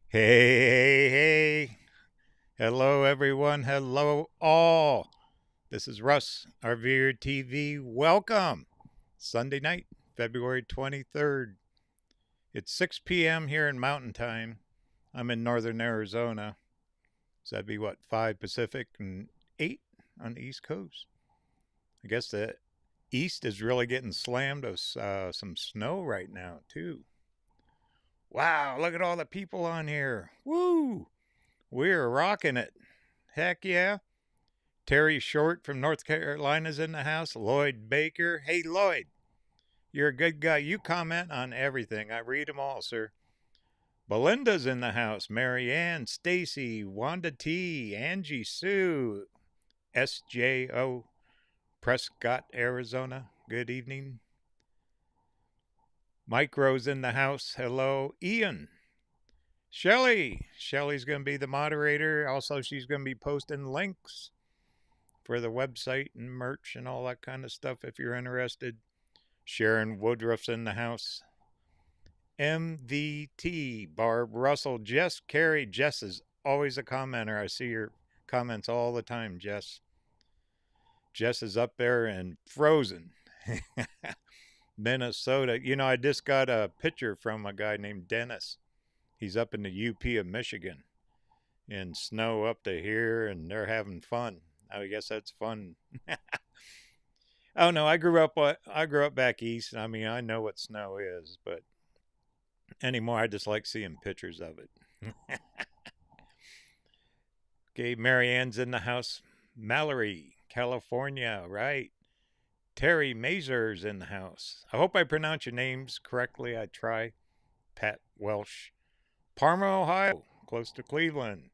Hey, hey, hey. Hello, everyone. Hello, all. This is Russ, RVerTV. Welcome. Sunday night, February 23rd. It's 6 p.m. here in Mountain Time. I'm in northern Arizona. So that'd be what, 5 Pacific and 8 on the East Coast. I guess the East is really getting slammed with some snow right now, too. Wow, look at all the people on here. Woo! We're rocking it. Heck yeah. Terry Short from North Carolina's in the house. Lloyd Baker. Hey, Lloyd, you're a good guy. You comment on everything. I read them all, sir. Belinda's in the house. Mary Ann, Stacy, Wanda T, Angie Sue, SJO, Prescott, Arizona. Good evening. Mike Rose in the house. Hello. Ian. Shelly. Shelly's going to be the moderator. Also, she's going to be posting links for the website and merch and all that kind of stuff if you're interested. Sharon Woodruff's in the house. MVT, Barb Russell, Jess Carey. Jess is always a commenter. I see your comments all the time, Jess. Jess is up there and frozen. Minnesota. You know, I just got a picture from a guy named Dennis. He's up in the UP of Michigan. And snow up to here, and they're having fun. I guess that's fun. Oh no, I grew up back east. I mean, I know what snow is, but anymore I just like seeing pictures of it. Okay, Marianne's in the house. Mallory, California, right? Terry Mazur's in the house. I hope I pronounce your names correctly. I try. Pat Welsh. Parma, Ohio, close to Cleveland.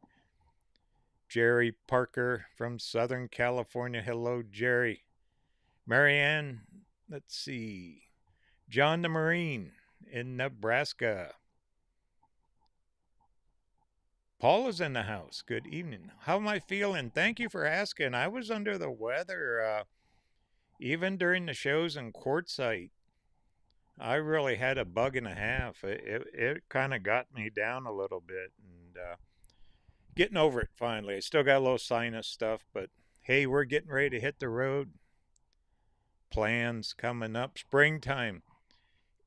Jerry Parker from Southern California. Hello, Jerry. Marianne, let's see. John the Marine in Nebraska. Paul is in the house. Good evening. How am I feeling? Thank you for asking. I was under the weather, even during the shows in Quartzsite. I really had a bug and a half. It kind of got me down a little bit, and getting over it finally. I still got a little sinus stuff, but hey, we're getting ready to hit the road. Plans coming up. Springtime.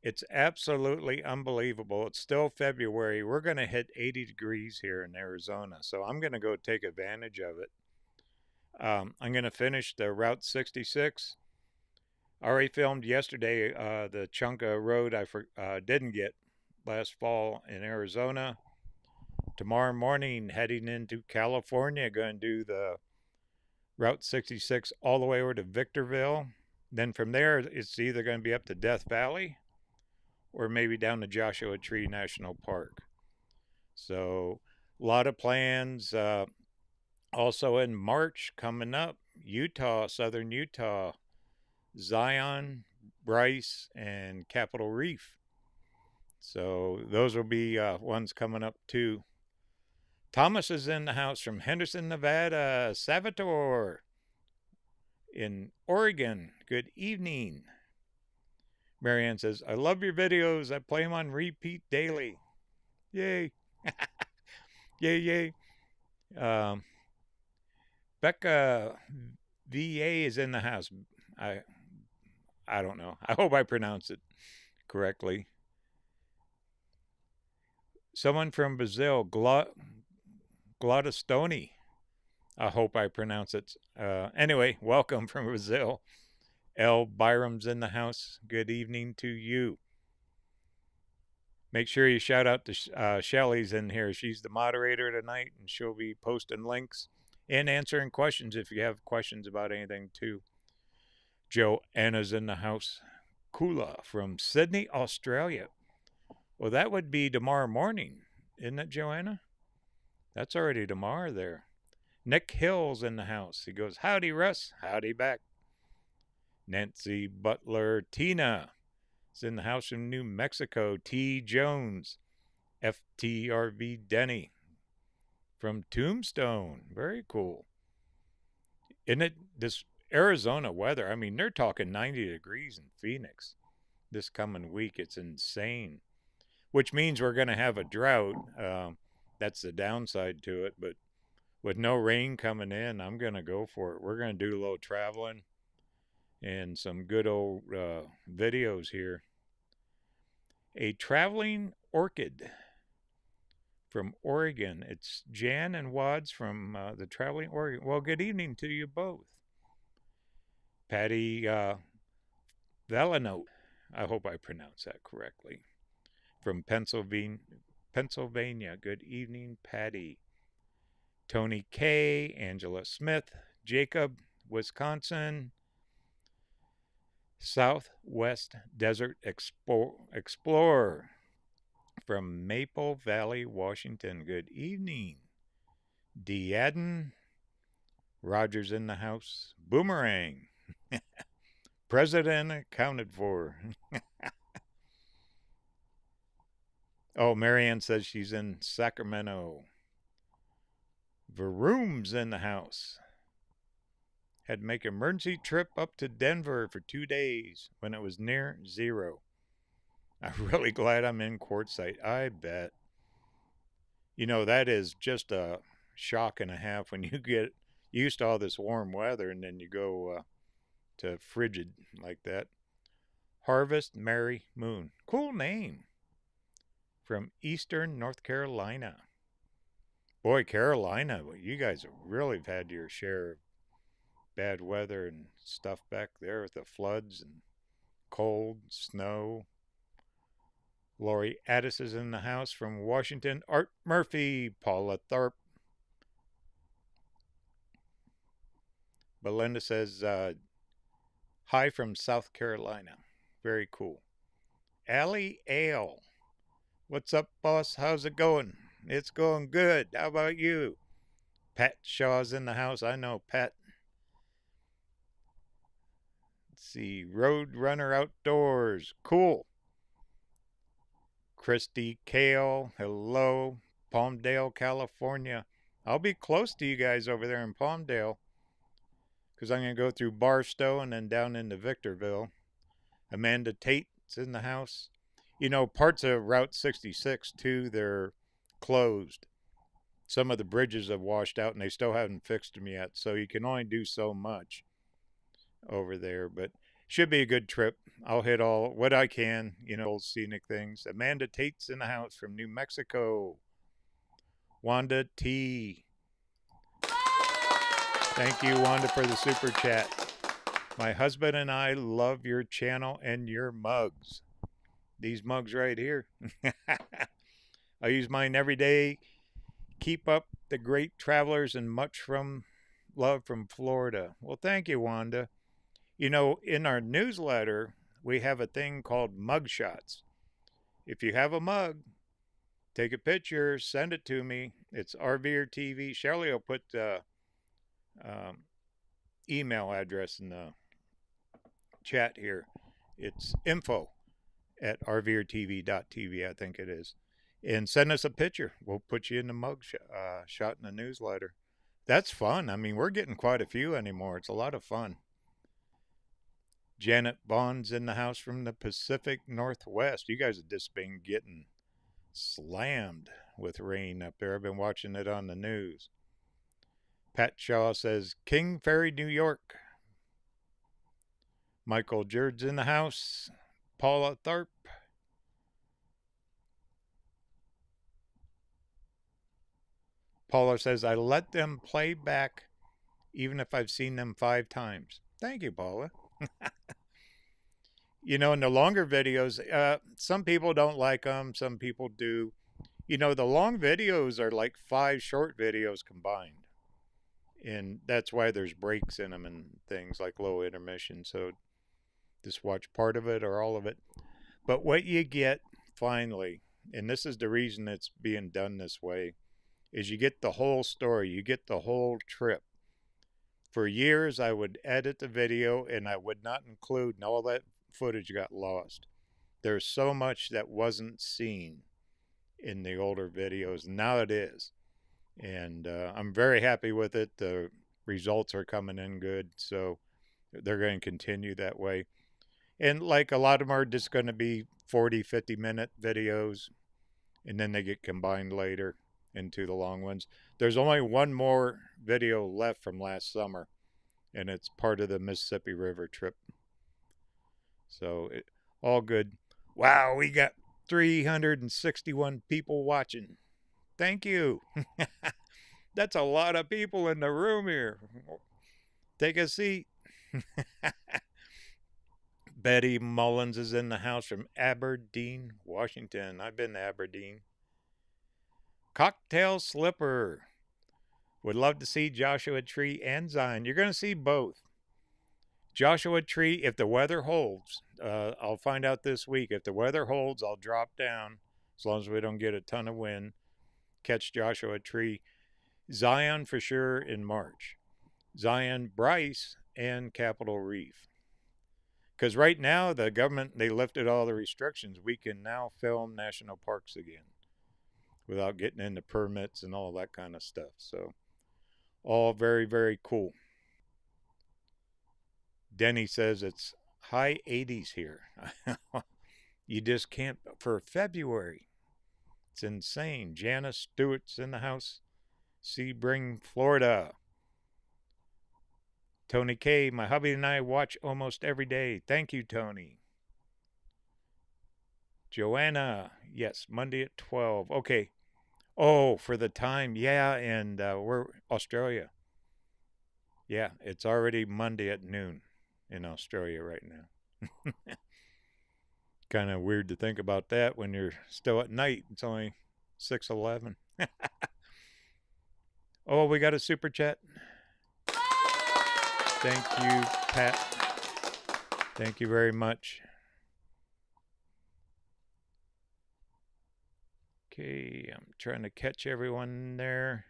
It's absolutely unbelievable. It's still February. We're going to hit 80 degrees here in Arizona. So I'm going to go take advantage of it. I'm going to finish the Route 66. I already filmed yesterday the chunk of road I didn't get last fall in Arizona. Tomorrow morning, heading into California, going to do the Route 66 all the way over to Victorville. Then from there, it's either going to be up to Death Valley or maybe down to Joshua Tree National Park. So, a lot of plans. Also in March coming up, Utah, southern Utah, Zion, Bryce, and Capitol Reef. So, those will be ones coming up too. Thomas is in the house from Henderson, Nevada. Salvatore in Oregon. Good evening. Marianne says, I love your videos. I play them on repeat daily. Yay. Yay, yay. Um, Becca VA is in the house. I I don't know. I hope I pronounce it correctly. Someone from Brazil, Glottostoni. I hope I pronounce it. Anyway, welcome from Brazil. L. Byram's in the house. Good evening to you. Make sure you shout out to Shelly's in here. She's the moderator tonight, and she'll be posting links and answering questions if you have questions about anything, too. Joanna's in the house. Kula from Sydney, Australia. Well, that would be tomorrow morning, isn't it, Joanna? That's already tomorrow there. Nick Hill's in the house. He goes, howdy, Russ. Howdy back. Nancy Butler. Tina is in the house from New Mexico. T. Jones. FTRV Denny from Tombstone. Very cool. Isn't it this Arizona weather? I mean, they're talking 90 degrees in Phoenix this coming week. It's insane. Which means we're going to have a drought. That's the downside to it. But with no rain coming in, I'm going to go for it. We're going to do a little traveling and some good old videos here. A traveling orchid from Oregon. It's Jan and Wads from the Traveling Oregon. Well, good evening to you both. Patty Valanote. I hope I pronounced that correctly. From Pennsylvania. Good evening, Patty. Tony K, Angela Smith, Jacob, Wisconsin. Southwest Desert Explorer from Maple Valley, Washington. Good evening. Deadden, Rogers in the house. Boomerang. President accounted for. Oh, Marianne says she's in Sacramento. Vroom's in the house. Had to make an emergency trip up to Denver for 2 days when it was near zero. I'm really glad I'm in quartzsite. I bet. You know, that is just a shock and a half when you get used to all this warm weather and then you go to frigid like that. Harvest Mary Moon. Cool name. From Eastern North Carolina. Boy, Carolina, you guys have really had your share of bad weather and stuff back there with the floods and cold, snow. Lori Addis is in the house from Washington. Art Murphy, Paula Tharp. Belinda says, hi from South Carolina. Very cool. Allie Ale. What's up, boss? How's it going? It's going good. How about you? Pat Shaw's in the house. I know Pat. Let's see. Roadrunner Outdoors. Cool. Christy Kale. Hello. Palmdale, California. I'll be close to you guys over there in Palmdale because I'm going to go through Barstow and then down into Victorville. Amanda Tate's in the house. You know, parts of Route 66, too, they're closed. Some of the bridges have washed out and they still haven't fixed them yet. So you can only do so much over there. But should be a good trip. I'll hit all what I can, you know, scenic things. Amanda Tate's in the house from New Mexico. Wanda T. Thank you, Wanda, for the super chat. My husband and I love your channel and your mugs. These mugs right here. I use mine every day. Keep up the great travelers and much from love from Florida. Well, thank you, Wanda. You know, in our newsletter, we have a thing called mug shots. If you have a mug, take a picture, send it to me. It's RVerTV. Shirley will put email address in the chat here. It's info@rvertv.tv, I think it is. And send us a picture. We'll put you in the mug shot in the newsletter. That's fun. I mean, we're getting quite a few anymore. It's a lot of fun. Janet Bond's in the house from the Pacific Northwest. You guys have just been getting slammed with rain up there. I've been watching it on the news. Pat Shaw says, King Ferry, New York. Michael Jerd's in the house. Paula Tharp. Paula says, I let them play back even if I've seen them 5 times. Thank you, Paula. You know, in the longer videos, some people don't like them. Some people do. You know, the long videos are like 5 short videos combined. And that's why there's breaks in them and things like low intermission. So just watch part of it or all of it. But what you get finally, and this is the reason it's being done this way, is you get the whole story. You get the whole trip. For years, I would edit the video and I would not include, and all that footage got lost. There's so much that wasn't seen in the older videos. Now it is. And I'm very happy with it. The results are coming in good. So they're going to continue that way. And like a lot of them are just going to be 40, 50-minute videos. And then they get combined later. into the long ones. There's only one more video left from last summer, and it's part of the Mississippi River trip. So all good. Wow, we got 361 people watching. Thank you. That's a lot of people in the room here. Take a seat. Betty Mullins is in the house from Aberdeen, Washington. I've been to Aberdeen. Cocktail Slipper. Would love to see Joshua Tree and Zion. You're going to see both. Joshua Tree, if the weather holds, I'll find out this week. If the weather holds, I'll drop down as long as we don't get a ton of wind. Catch Joshua Tree. Zion for sure in March. Zion, Bryce, and Capitol Reef. Because right now, the government, they lifted all the restrictions. We can now film national parks again without getting into permits and all that kind of stuff. So, all very, very cool. Denny says it's high 80s here. You just can't, for February. It's insane. Janice Stewart's in the house. Sebring, Florida. Tony K, my hubby and I watch almost every day. Thank you, Tony. Joanna, yes, Monday at 12. Okay. Oh, for the time, yeah, and we're Australia. Yeah, it's already Monday at noon in Australia right now. Kind of weird to think about that when you're still at night. It's only 6:11. Oh, we got a super chat. Thank you, Pat. Thank you very much. Okay, I'm trying to catch everyone there.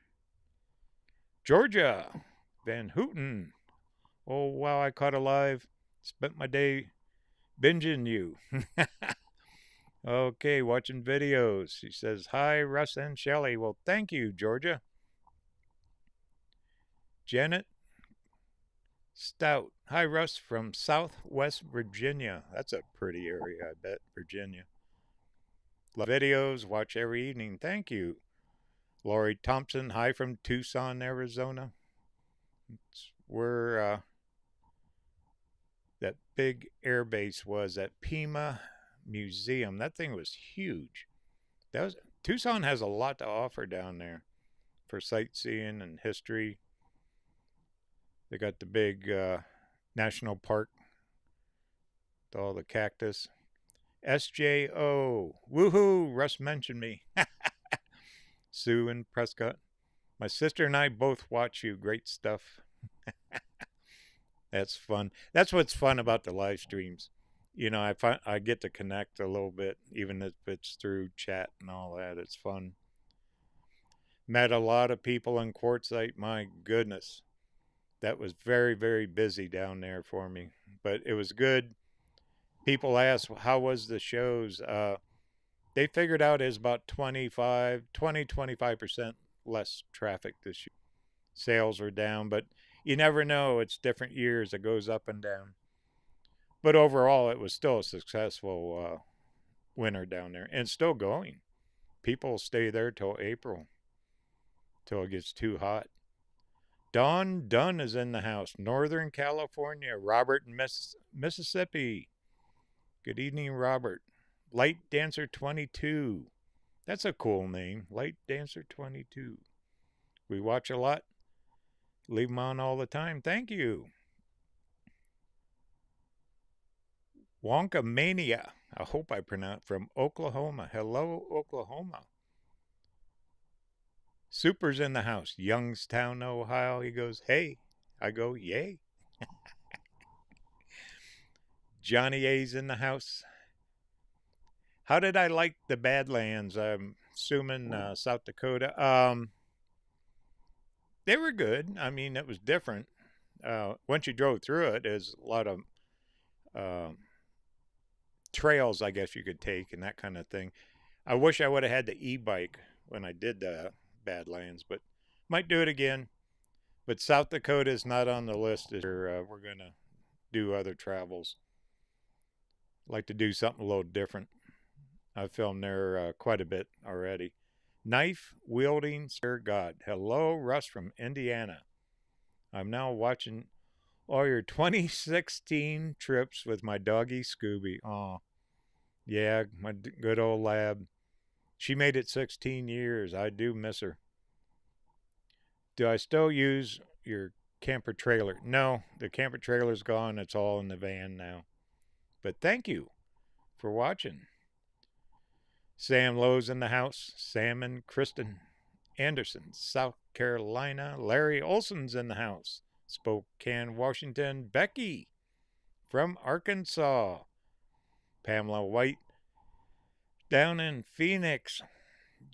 Georgia, Van Houten. Oh, wow, I caught a live. Spent my day binging you. Okay, watching videos. She says, hi, Russ and Shelley. Well, thank you, Georgia. Janet Stout. Hi, Russ from Southwest Virginia. That's a pretty area, I bet, Virginia. Love videos. Watch every evening. Thank you. Lori Thompson. Hi from Tucson, Arizona. It's where that big air base was at Pima Museum. That thing was huge. Tucson has a lot to offer down there for sightseeing and history. They got the big national park with all the cactus. SJO. Woohoo! Russ mentioned me. Sue and Prescott. My sister and I both watch you. Great stuff. That's fun. That's what's fun about the live streams. You know, I get to connect a little bit, even if it's through chat and all that. It's fun. Met a lot of people in Quartzsite. My goodness. That was very, very busy down there for me. But it was good. People ask, how was the shows? They figured out it's about 25% less traffic this year. Sales are down, but you never know. It's different years. It goes up and down. But overall, it was still a successful winter down there. And it's still going. People stay there till April, till it gets too hot. Don Dunn is in the house. Northern California. Robert in Mississippi. Good evening, Robert. Light Dancer 22. That's a cool name. Light Dancer 22. We watch a lot. Leave them on all the time. Thank you. Wonka Mania. I hope I pronounced from Oklahoma. Hello, Oklahoma. Super's in the house. Youngstown, Ohio. He goes, hey. I go, yay. Johnny A's in the house. How did I like the Badlands? I'm assuming South Dakota. They were good. I mean, it was different. Once you drove through it, there's a lot of trails, I guess you could take and that kind of thing. I wish I would have had the e-bike when I did the Badlands, but might do it again. But South Dakota is not on the list. We're going to do other travels. Like to do something a little different. I've filmed there quite a bit already. Knife wielding Sir God. Hello, Russ from Indiana. I'm now watching all your 2016 trips with my doggy Scooby. Aw, yeah, my good old lab. She made it 16 years. I do miss her. Do I still use your camper trailer? No, the camper trailer's gone. It's all in the van now. But thank you for watching. Sam Lowe's in the house. Sam and Kristen Anderson, South Carolina. Larry Olson's in the house. Spokane, Washington. Becky from Arkansas. Pamela White down in Phoenix.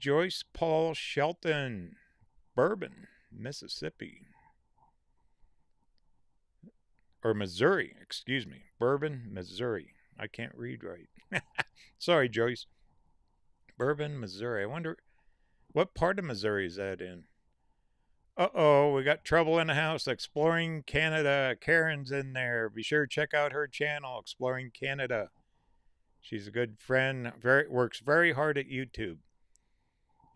Joyce Paul Shelton, Bourbon, Mississippi. Or Missouri, excuse me. Bourbon, Missouri. I can't read right. Sorry, Joyce. Bourbon, Missouri. I wonder what part of Missouri is that in? Uh-oh, we got trouble in the house. Exploring Canada. Karen's in there. Be sure to check out her channel, Exploring Canada. She's a good friend. Works very hard at YouTube.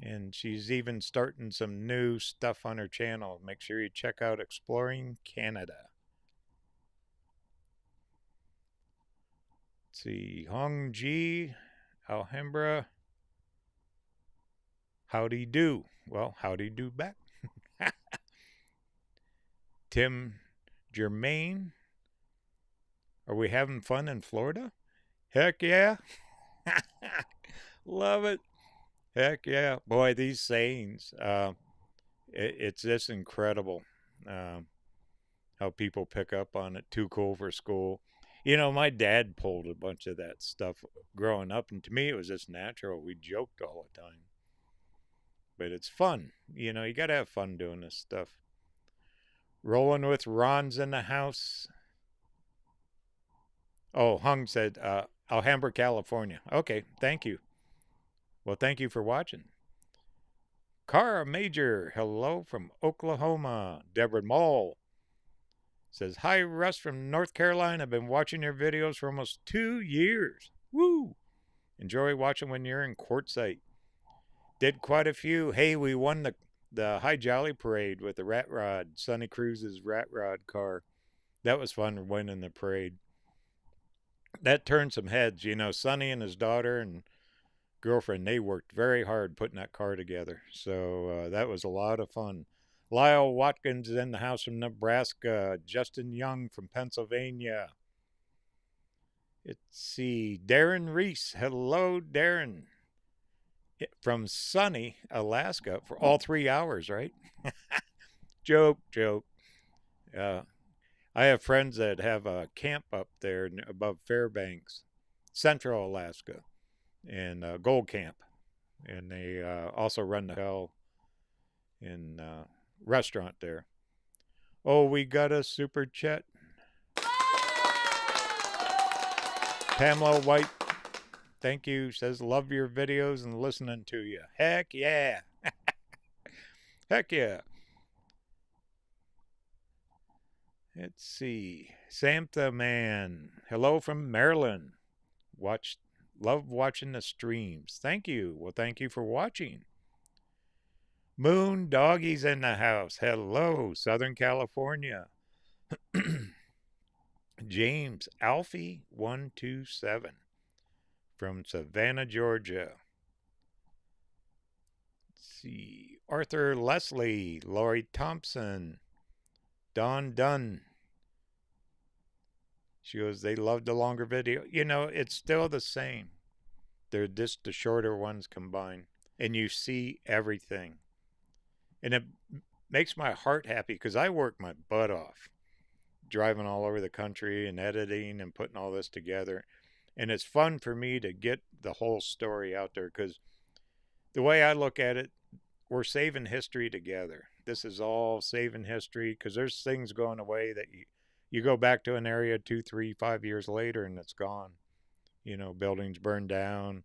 And she's even starting some new stuff on her channel. Make sure you check out Exploring Canada. Let's see. Hong Ji, Alhambra. Howdy do. Well, howdy do back. Tim Germain. Are we having fun in Florida? Heck yeah. Love it. Heck yeah. Boy, these sayings, it's just incredible how people pick up on it. Too cool for school. You know, my dad pulled a bunch of that stuff growing up, and to me it was just natural. We joked all the time. But it's fun. You know, you got to have fun doing this stuff. Rolling with Ron's in the house. Oh, Hung said Alhambra, California. Okay, thank you. Well, thank you for watching. Cara Major, hello from Oklahoma. Deborah Mall says, hi, Russ from North Carolina. I've been watching your videos for almost 2 years. Woo! Enjoy watching when you're in quartzsite. Did quite a few. Hey, we won the High Jolly Parade with the Rat Rod, Sonny Cruz's Rat Rod car. That was fun winning the parade. That turned some heads. You know, Sonny and his daughter and girlfriend, they worked very hard putting that car together. So that was a lot of fun. Lyle Watkins is in the house from Nebraska. Justin Young from Pennsylvania. Let's see. Darren Reese. Hello, Darren. From sunny Alaska for all 3 hours, right? Joke. I have friends that have a camp up there above Fairbanks, Central Alaska, and Gold Camp. And they also run the hotel and restaurant there. Oh, we got a super chat. Pamela White, thank you. Says, love your videos and listening to you. Heck yeah. Heck yeah. Let's see. Samtha Man, hello from Maryland. Love watching the streams. Thank you. Well, thank you for watching. Moon Doggies in the house. Hello, Southern California. James Alfie 127 from Savannah, Georgia. Let's see. Arthur Leslie, Lori Thompson, Dawn Dunn. She goes, they loved the longer video. You know, it's still the same. They're just the shorter ones combined. And you see everything. And it makes my heart happy because I work my butt off driving all over the country and editing and putting all this together. And it's fun for me to get the whole story out there because the way I look at it, we're saving history together. This is all saving history because there's things going away that you go back to an area 2, 3, 5 years later and it's gone. You know, buildings burned down,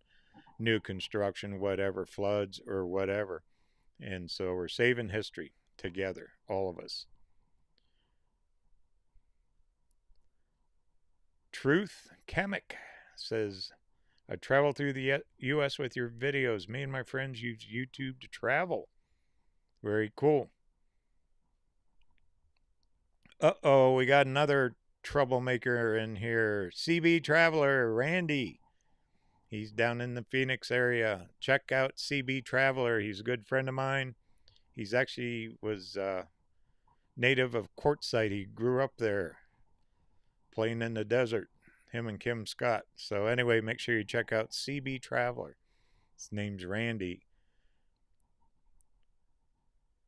new construction, whatever, floods or whatever. And so we're saving history together, all of us. Truth Kamek says, I travel through the U.S. with your videos. Me and my friends use YouTube to travel. Very cool. Uh-oh, we got another troublemaker in here. CB Traveler, Randy. He's down in the Phoenix area. Check out CB Traveler. He's a good friend of mine. He's actually was native of Quartzsite. He grew up there playing in the desert, him and Kim Scott. So anyway, make sure you check out CB Traveler. His name's Randy.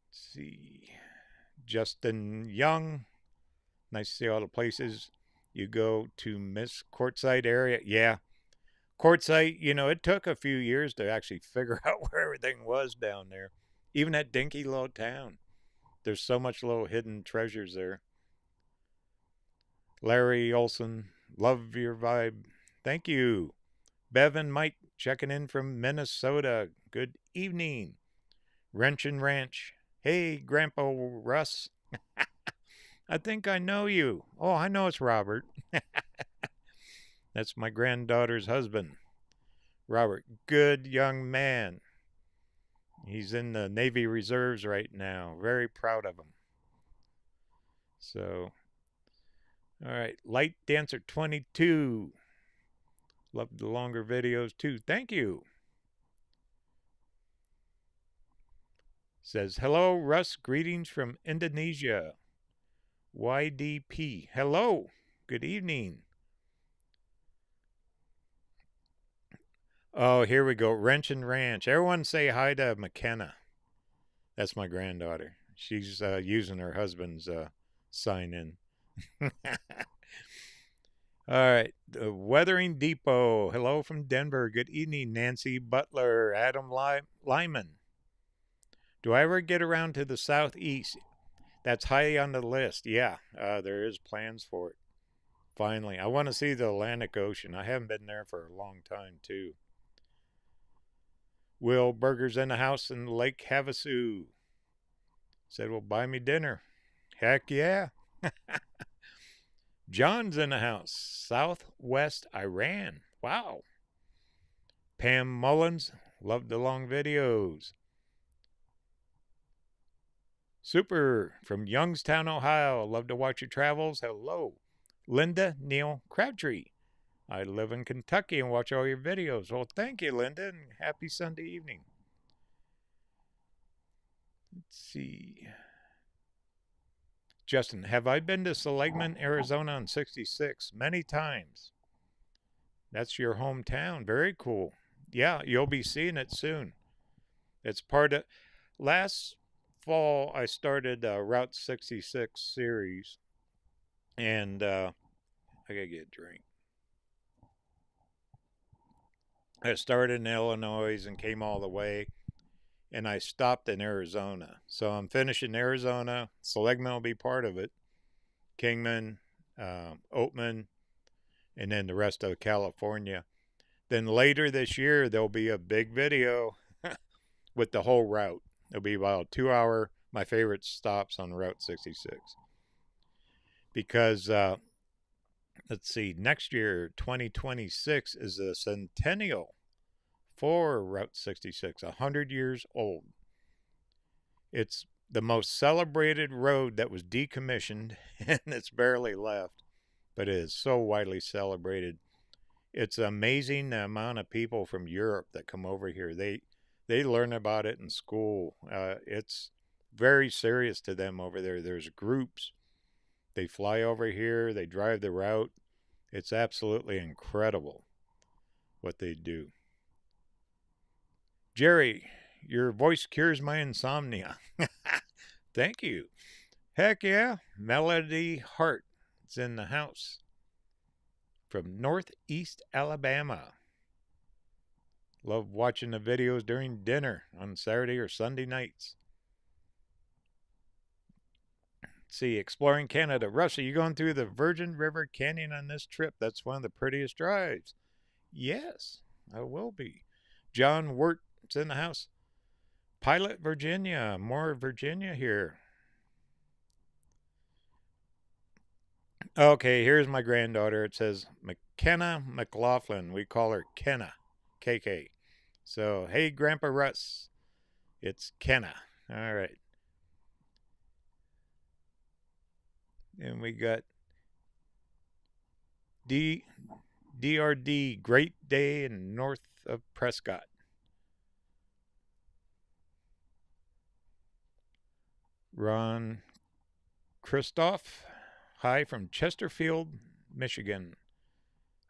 Let's see. Justin Young. Nice to see all the places you go to Miss Quartzsite area. Yeah. Quartzsite, it took a few years to actually figure out where everything was down there. Even that dinky little town. There's so much little hidden treasures there. Larry Olson, love your vibe. Thank you. Bevan Mike checking in from Minnesota. Good evening. Wrench and Ranch. Hey, Grandpa Russ. I think I know you. Oh, I know it's Robert. That's my granddaughter's husband. Robert, good young man. He's in the Navy Reserves right now. Very proud of him. So, all right. Light Dancer 22. Love the longer videos too. Thank you. Says, hello, Russ. Greetings from Indonesia. YDP. Hello. Good evening. Oh, here we go. Wrench and Ranch. Everyone say hi to McKenna. That's my granddaughter. She's using her husband's sign in. All right. The Weathering Depot. Hello from Denver. Good evening, Nancy Butler, Adam Lyman. Do I ever get around to the southeast? That's high on the list. Yeah, there is plans for it. Finally, I want to see the Atlantic Ocean. I haven't been there for a long time, too. Will Burgers in the house in Lake Havasu. Said, well, buy me dinner. Heck yeah. John's in the house. Southwest Iran. Wow. Pam Mullins. Love the long videos. Super from Youngstown, Ohio. Love to watch your travels. Hello. Linda Neal Crabtree. I live in Kentucky and watch all your videos. Well, thank you, Linda, and happy Sunday evening. Let's see. Justin, have I been to Seligman, Arizona on 66? Many times. That's your hometown. Very cool. Yeah, you'll be seeing it soon. It's part of... Last fall, I started Route 66 series. And I gotta get a drink. I started in Illinois and came all the way, and I stopped in Arizona. So I'm finishing Arizona. Seligman will be part of it. Kingman, Oatman, and then the rest of California. Then later this year, there'll be a big video with the whole route. It'll be about 2 hour, my favorite stops on Route 66. Because, let's see, next year, 2026, is a centennial for Route 66, 100 years old. It's the most celebrated road that was decommissioned, and it's barely left, but it is so widely celebrated. It's amazing the amount of people from Europe that come over here. They learn about it in school. It's very serious to them over there. There's groups. They fly over here. They drive the route. It's absolutely incredible what they do. Jerry, your voice cures my insomnia. Thank you. Heck yeah. Melody Hart is in the house from Northeast Alabama. Love watching the videos during dinner on Saturday or Sunday nights. Let's see, exploring Canada. Russ, are you going through the Virgin River Canyon on this trip? That's one of the prettiest drives. Yes, I will be. John Wirt is in the house. Pilot, Virginia. More Virginia here. Okay, here's my granddaughter. It says Kenna McLaughlin. We call her Kenna, KK. So, hey, Grandpa Russ, it's Kenna. All right. And we got D DRD, Great Day in north of Prescott. Ron Christoph, hi from Chesterfield, Michigan.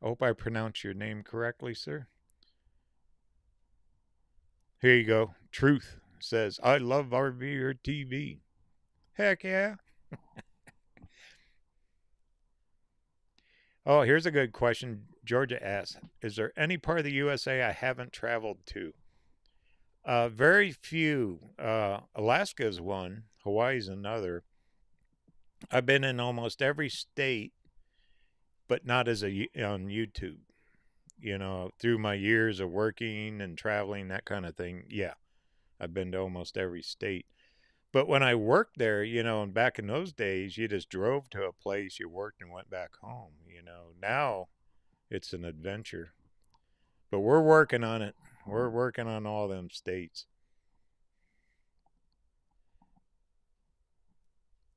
I hope I pronounced your name correctly, sir. Here you go. Truth says, I love RVerTV. Heck yeah. Oh, here's a good question. Georgia asks, is there any part of the USA I haven't traveled to? Very few. Alaska is one. Hawaii's another. I've been in almost every state, but not as on YouTube. You know, through my years of working and traveling, that kind of thing. Yeah, I've been to almost every state. But when I worked there, you know, and back in those days, you just drove to a place, you worked and went back home. You know, now it's an adventure. But we're working on it. We're working on all them states.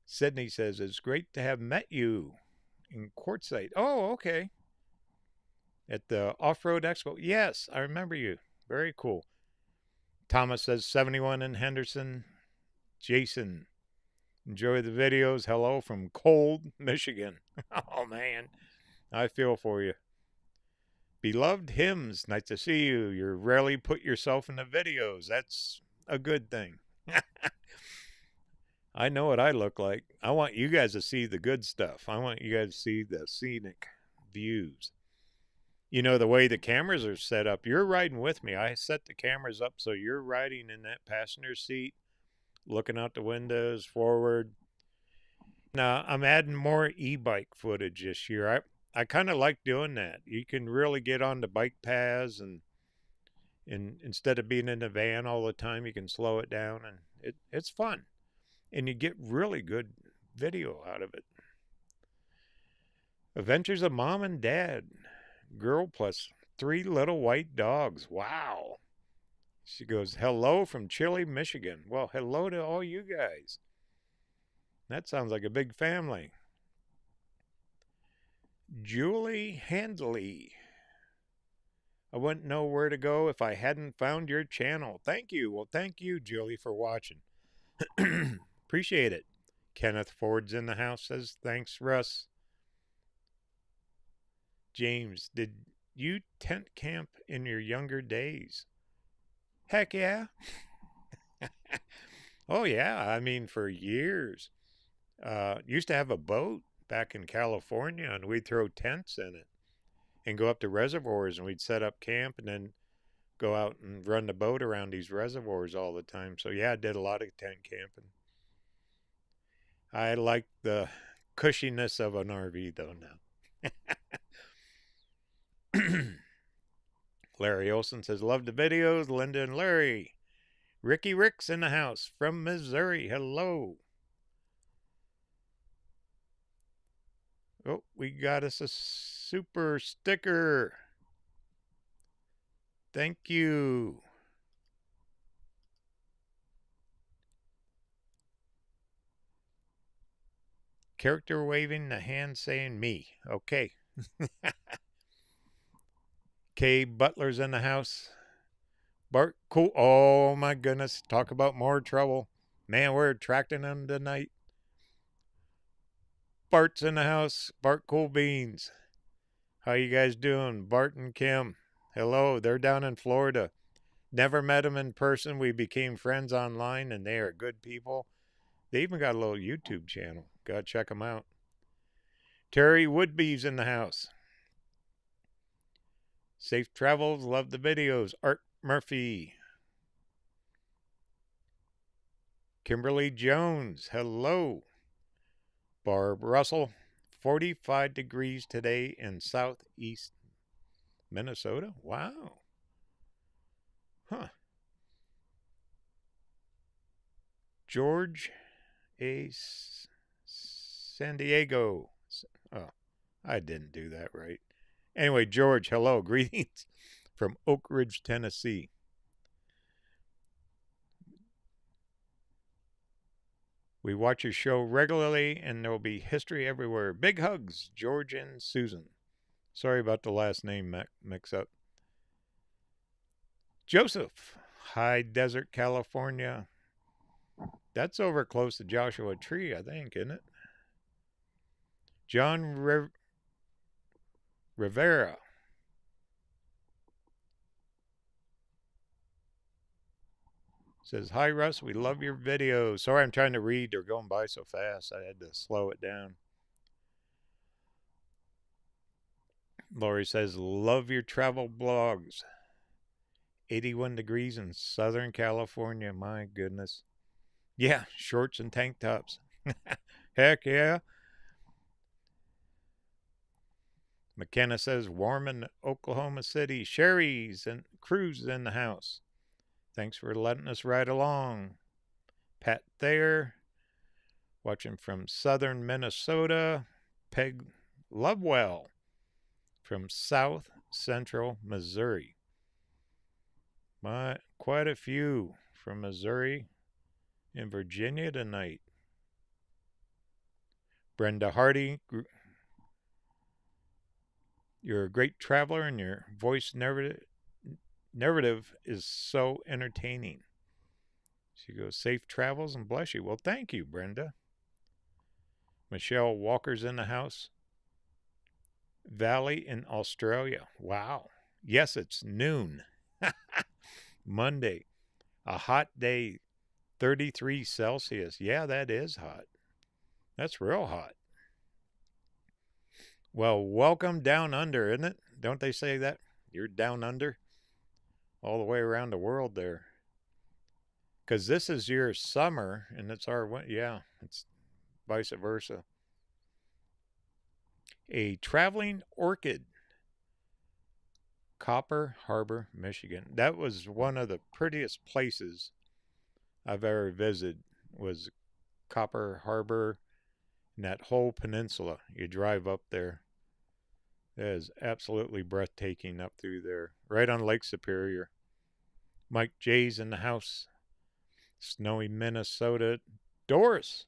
Sydney says, it's great to have met you in Quartzsite. Oh, okay. At the Off Road Expo. Yes, I remember you. Very cool. Thomas says, 71 in Henderson. Jason, enjoy the videos. Hello from cold Michigan. Oh, man. I feel for you. Beloved Hymns, nice to see you. You rarely put yourself in the videos. That's a good thing. I know what I look like. I want you guys to see the good stuff. I want you guys to see the scenic views. You know, the way the cameras are set up, you're riding with me. I set the cameras up so you're riding in that passenger seat, looking out the windows, forward. Now, I'm adding more e-bike footage this year. I kind of like doing that. You can really get on the bike paths and instead of being in the van all the time, you can slow it down and it's fun. And you get really good video out of it. Adventures of Mom and Dad. Girl plus 3 little white dogs. Wow. She goes, hello from Chile, Michigan. Well, hello to all you guys. That sounds like a big family. Julie Handley. I wouldn't know where to go if I hadn't found your channel. Thank you. Well, thank you, Julie, for watching. Appreciate it. Kenneth Ford's in the house, says, thanks, Russ. James, did you tent camp in your younger days? Heck yeah. Oh, yeah. I mean, for years. Used to have a boat back in California, and we'd throw tents in it and go up to reservoirs, and we'd set up camp and then go out and run the boat around these reservoirs all the time. So, yeah, I did a lot of tent camping. I like the cushiness of an RV, though, now. Larry Olson says, love the videos, Linda and Larry. Ricky Rick's in the house from Missouri. Hello. Oh, we got us a super sticker. Thank you. Character waving the hand saying me. Okay. Kay Butler's in the house. Bart, cool. Oh my goodness. Talk about more trouble. Man, we're attracting them tonight. Bart's in the house. Bart Cool Beans. How you guys doing? Bart and Kim. Hello. They're down in Florida. Never met them in person. We became friends online, and they are good people. They even got a little YouTube channel. Gotta check them out. Terry Woodby's in the house. Safe travels. Love the videos. Art Murphy. Kimberly Jones. Hello. Barb Russell. 45 degrees today in southeast Minnesota. Wow. Huh. George A. San Diego. Oh, I didn't do that right. Anyway, George, hello. Greetings from Oak Ridge, Tennessee. We watch your show regularly, and there will be history everywhere. Big hugs, George and Susan. Sorry about the last name mix up. Joseph, High Desert, California. That's over close to Joshua Tree, I think, isn't it? John Rivera. Says, hi, Russ. We love your videos. Sorry, I'm trying to read. They're going by so fast. I had to slow it down. Lori says, love your travel blogs. 81 degrees in Southern California. My goodness. Yeah, shorts and tank tops. Heck yeah. McKenna says, warm in Oklahoma City. Sherry's and Cruz in the house. Thanks for letting us ride along. Pat Thayer, watching from southern Minnesota. Peg Lovewell from south central Missouri. Quite a few from Missouri and Virginia tonight. Brenda Hardy, you're a great traveler and your voice narrative is so entertaining. She goes, safe travels and bless you. Well, thank you, Brenda. Michelle Walker's in the house. Valley in Australia. Wow. Yes, it's noon. Monday. A hot day, 33 Celsius. Yeah, that is hot. That's real hot. Well, welcome down under, isn't it? Don't they say that? You're down under all the way around the world there. Because this is your summer and it's our winter. Yeah, it's vice versa. A traveling orchid. Copper Harbor, Michigan. That was one of the prettiest places I've ever visited was Copper Harbor and that whole peninsula. You drive up there. It is absolutely breathtaking up through there. Right on Lake Superior. Mike J's in the house. Snowy Minnesota. Doris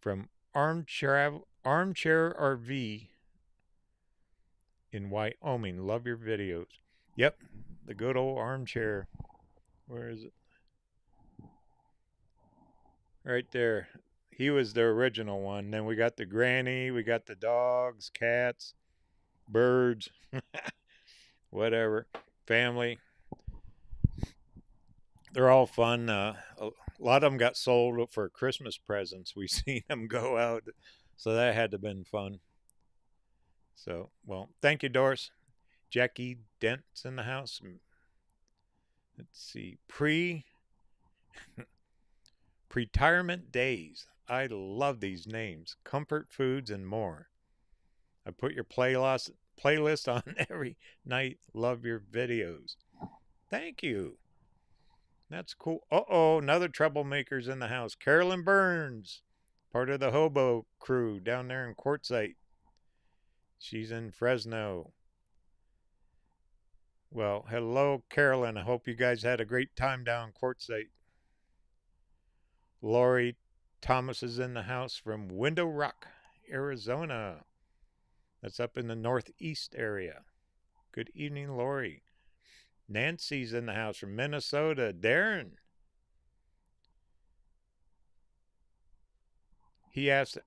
from Armchair RV in Wyoming. Love your videos. Yep, the good old armchair. Where is it? Right there. He was the original one. Then we got the granny, we got the dogs, cats, birds, whatever, family. They're all fun. A lot of them got sold for Christmas presents. We seen them go out, so that had to have been fun. So, well, thank you, Doris. Jackie Dent's in the house. Let's see. Retirement days. I love these names. Comfort foods and more. I put your playlist on every night. Love your videos. Thank you. That's cool. Uh-oh, another troublemaker's in the house. Carolyn Burns, part of the hobo crew down there in Quartzsite. She's in Fresno. Well, hello, Carolyn. I hope you guys had a great time down Quartzsite. Lori Thomas is in the house from Window Rock, Arizona. That's up in the northeast area. Good evening, Lori. Nancy's in the house from Minnesota. Darren. He asked,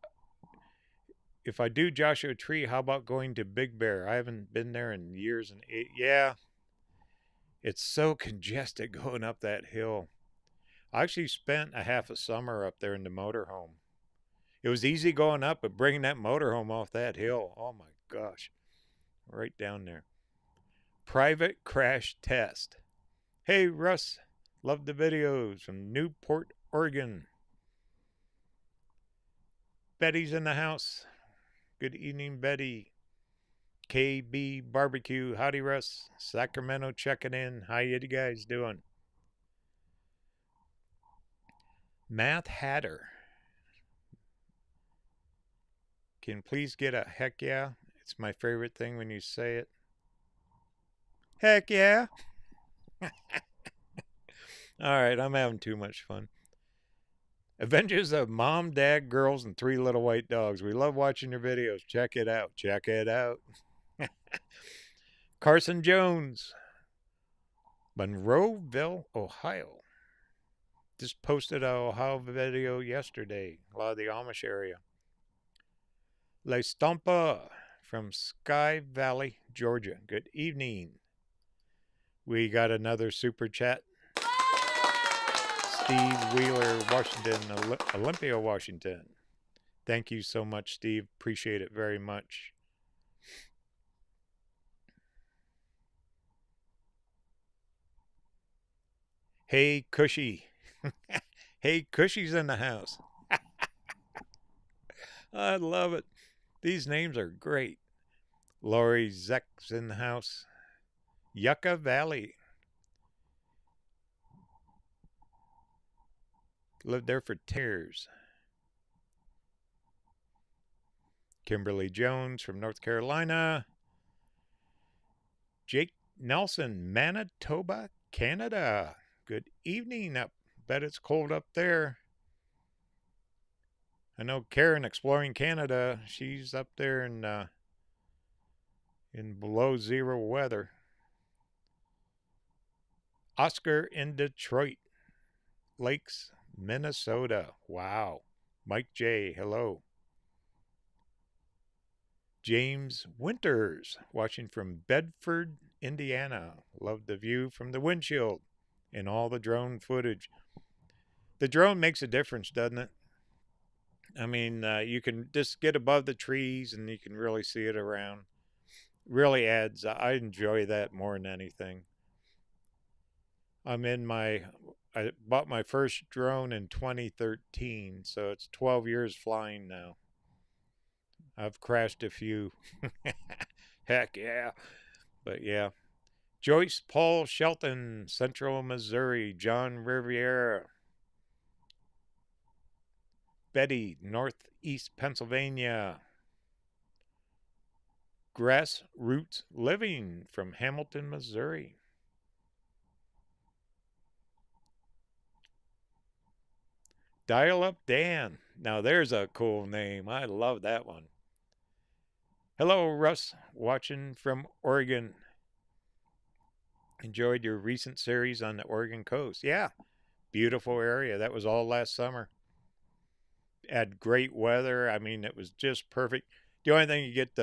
if I do Joshua Tree, how about going to Big Bear? I haven't been there in years. Yeah, it's so congested going up that hill. I actually spent a half a summer up there in the motorhome. It was easy going up, but bringing that motorhome off that hill, oh my gosh, right down there. Private crash test. Hey, Russ, love the videos from Newport, Oregon. Betty's in the house. Good evening, Betty. KB Barbecue. Howdy, Russ. Sacramento checking in. How you guys doing? Math Hatter. Can please get a heck yeah? It's my favorite thing when you say it. Heck yeah. All right, I'm having too much fun. Adventures of Mom, Dad, Girls, and Three Little White Dogs. We love watching your videos. Check it out. Check it out. Carson Jones, Monroeville, Ohio. Just posted a Ohio video yesterday. A lot of the Amish area. La Stampa from Sky Valley, Georgia. Good evening. We got another super chat. Steve Wheeler, Washington, Olympia, Washington. Thank you so much, Steve. Appreciate it very much. Hey, Cushy. Hey, Cushy's in the house. I love it. These names are great. Lori Zek's in the house. Yucca Valley. Lived there for 10 years. Kimberly Jones from North Carolina. Jake Nelson, Manitoba, Canada. Good evening up. Bet it's cold up there. I know Karen exploring Canada. She's up there in below zero weather. Oscar in Detroit. Lakes, Minnesota. Wow. Mike J. Hello. James Winters, watching from Bedford, Indiana. Love the view from the windshield and all the drone footage. The drone makes a difference, doesn't it? I mean, you can just get above the trees and you can really see it around. Really adds, I enjoy that more than anything. I bought my first drone in 2013, so it's 12 years flying now. I've crashed a few. Heck yeah. But yeah. Joyce Paul Shelton, Central Missouri. John Riviera. Betty, Northeast Pennsylvania. Grassroots Living from Hamilton, Missouri. Dial Up Dan. Now there's a cool name. I love that one. Hello, Russ. Watching from Oregon. Enjoyed your recent series on the Oregon coast. Yeah, beautiful area. That was all last summer. Had great weather. I mean, it was just perfect. The only thing you get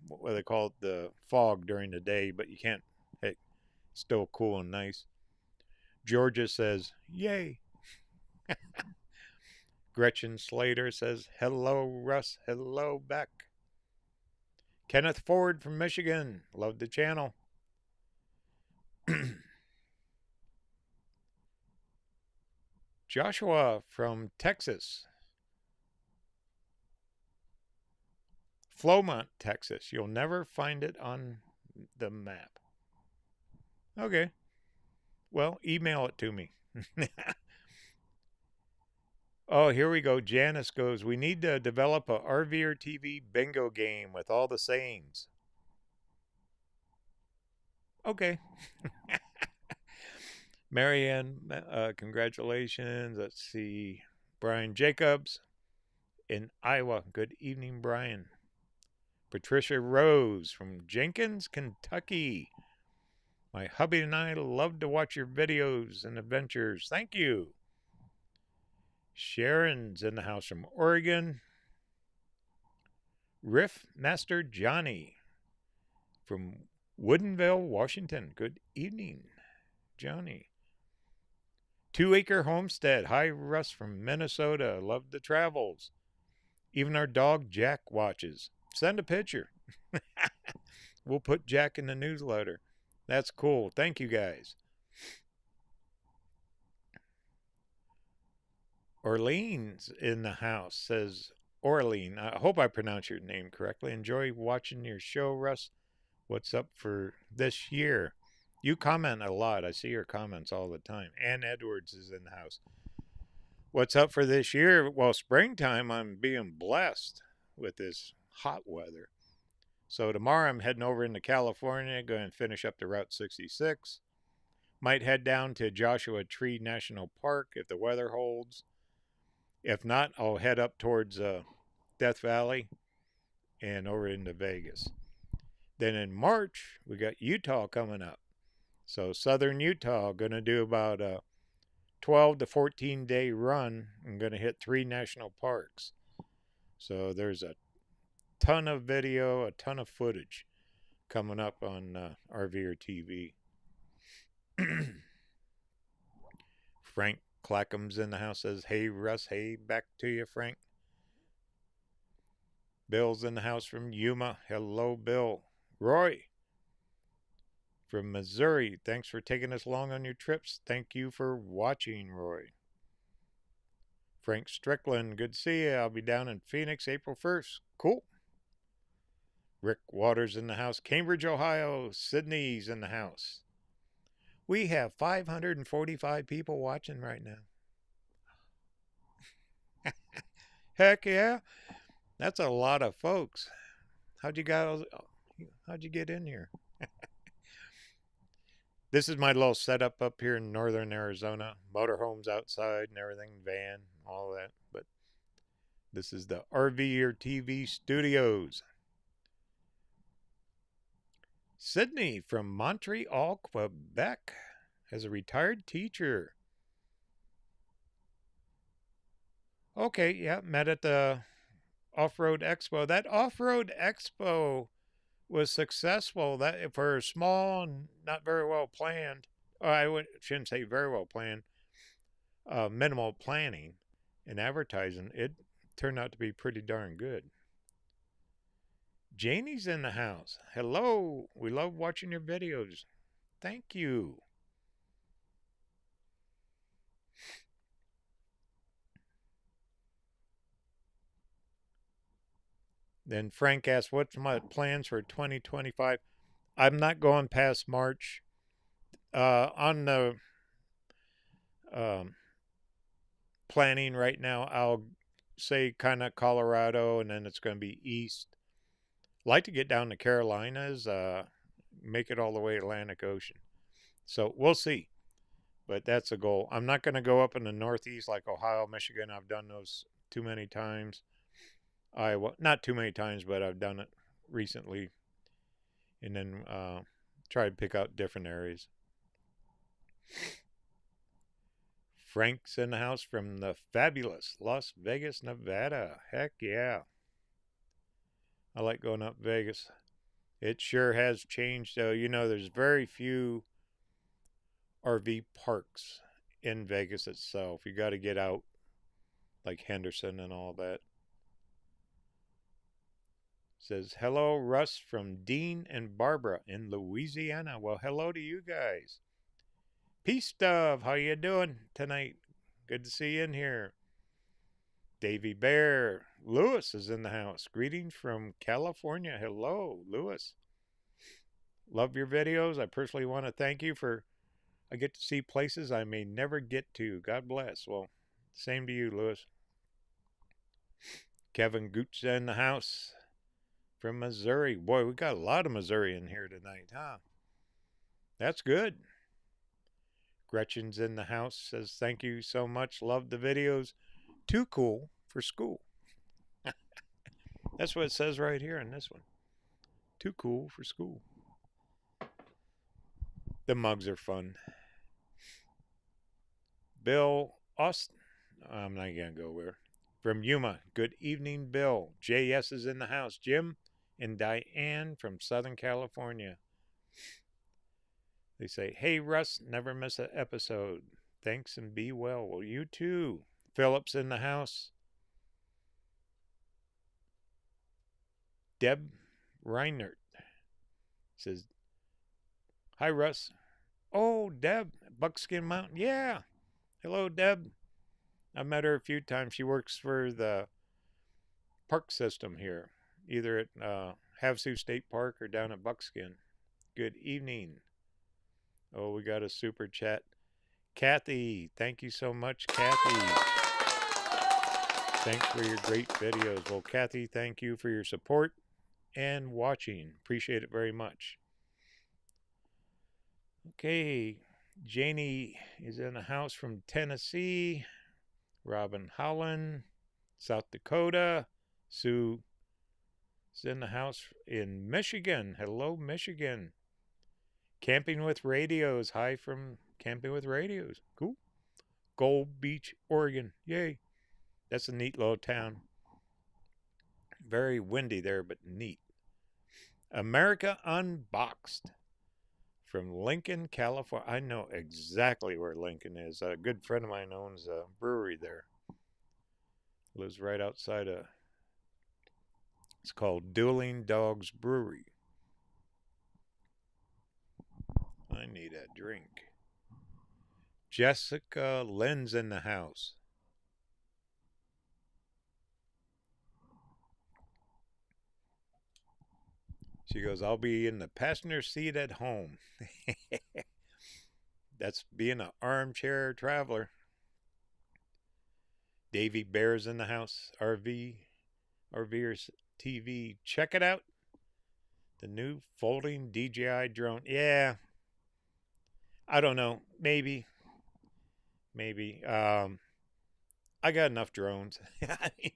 what they call it, the fog during the day, but you can't. Hey, still cool and nice. Georgia says, "Yay." Gretchen Slater says, "Hello, Russ. Hello, Beck." Kenneth Ford from Michigan. Love the channel. Joshua from Texas. Flomont, Texas. You'll never find it on the map. Okay. Well, email it to me. Oh, here we go. Janice goes, we need to develop a RVerTV bingo game with all the sayings. Okay. Marianne, congratulations. Let's see. Brian Jacobs in Iowa. Good evening, Brian. Patricia Rose from Jenkins, Kentucky. My hubby and I love to watch your videos and adventures. Thank you. Sharon's in the house from Oregon. Riff Master Johnny from Woodinville, Washington. Good evening, Johnny. 2 Acre Homestead. Hi, Russ from Minnesota. Love the travels. Even our dog Jack watches. Send a picture. We'll put Jack in the newsletter. That's cool. Thank you, guys. Orleans in the house, says Orlean. I hope I pronounced your name correctly. Enjoy watching your show, Russ. What's up for this year? You comment a lot. I see your comments all the time. Ann Edwards is in the house. What's up for this year? Well, springtime, I'm being blessed with this hot weather. So tomorrow I'm heading over into California, going to finish up the Route 66. Might head down to Joshua Tree National Park if the weather holds. If not, I'll head up towards Death Valley and over into Vegas. Then in March, we got Utah coming up. So southern Utah, going to do about a 12 to 14 day run. I'm going to hit 3 national parks. So there's a ton of video, a ton of footage coming up on RVerTV. Frank Clackam's in the house, says, hey Russ, hey, back to you, Frank. Bill's in the house from Yuma. Hello, Bill. Roy from Missouri. Thanks for taking us along on your trips. Thank you for watching, Roy. Frank Strickland, good to see you. I'll be down in Phoenix April 1st. Cool. Rick Waters in the house. Cambridge, Ohio. Sydney's in the house. We have 545 people watching right now. Heck yeah. That's a lot of folks. How'd you get in here? This is my little setup up here in northern Arizona. Motorhomes outside and everything, van, all that. But this is the RVerTV studios. Sydney from Montreal, Quebec, as a retired teacher. Okay, yeah, met at the Off-Road Expo. That Off-Road Expo was successful. That for small and not very well planned. Shouldn't say very well planned. Minimal planning and advertising. It turned out to be pretty darn good. Janie's in the house. Hello. We love watching your videos. Thank you. Then Frank asked, what's my plans for 2025? I'm not going past March. On the planning right now, I'll say kind of Colorado, and then it's going to be east. Like to get down to Carolinas, make it all the way Atlantic Ocean. So we'll see. But that's a goal. I'm not going to go up in the Northeast like Ohio, Michigan. I've done those too many times. Iowa, not too many times, but I've done it recently. And then try to pick out different areas. Frank's in the house from the fabulous Las Vegas, Nevada. Heck yeah. I like going up Vegas. It sure has changed, though. You know, there's very few RV parks in Vegas itself. You got to get out, like Henderson and all that. Says, hello, Russ from Dean and Barbara in Louisiana. Well, hello to you guys. Peace, Dove. How you doing tonight? Good to see you in here. Davy Bear. Lewis is in the house. Greetings from California. Hello, Lewis. Love your videos. I personally want to thank you for I get to see places I may never get to. God bless. Well, same to you, Lewis. Kevin Gooch in the house from Missouri. Boy, we got a lot of Missouri in here tonight, huh? That's good. Gretchen's in the house. Says, thank you so much. Love the videos. Too cool for school. That's what it says right here in this one. Too cool for school. The mugs are fun. Bill Austin. I'm not going to go where. From Yuma. Good evening, Bill. JS is in the house. Jim and Diane from Southern California. They say, hey, Russ, never miss an episode. Thanks and be well. Well, you too. Philip's in the house. Deb Reinert says, hi, Russ. Oh, Deb, Buckskin Mountain. Yeah. Hello, Deb. I've met her a few times. She works for the park system here, either at Havasu State Park or down at Buckskin. Good evening. Oh, we got a super chat. Kathy, thank you so much, Kathy. Thanks for your great videos. Well, Kathy, thank you for your support and watching. Appreciate it very much. Okay, Janie is in the house from Tennessee. Robin Holland, South Dakota. Sue is in the house in Michigan. Hello, Michigan. Camping with Radios. Hi from Camping with Radios. Cool. Gold Beach, Oregon. Yay. That's a neat little town. Very windy there, but neat. America Unboxed from Lincoln, California. I know exactly where Lincoln is. A good friend of mine owns a brewery there. Lives right outside of, it's called Dueling Dogs Brewery. I need a drink. Jessica Lynn's in the house. She goes, I'll be in the passenger seat at home. That's being an armchair traveler. Davy Bear's in the house. RVerTV. Check it out. The new folding DJI drone. Yeah. I don't know. Maybe. I got enough drones. I mean,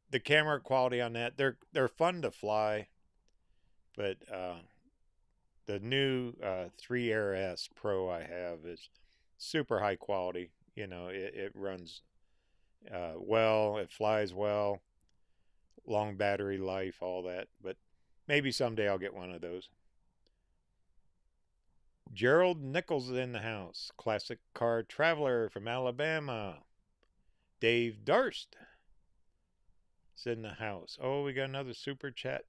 the camera quality on that, they're fun to fly, but the new 3 Air S Pro I have is super high quality. You know, it runs well, it flies well, long battery life, all that. But maybe someday I'll get one of those. Gerald Nichols is in the house. Classic car traveler from Alabama. Dave Darst is in the house. Oh, we got another super chat.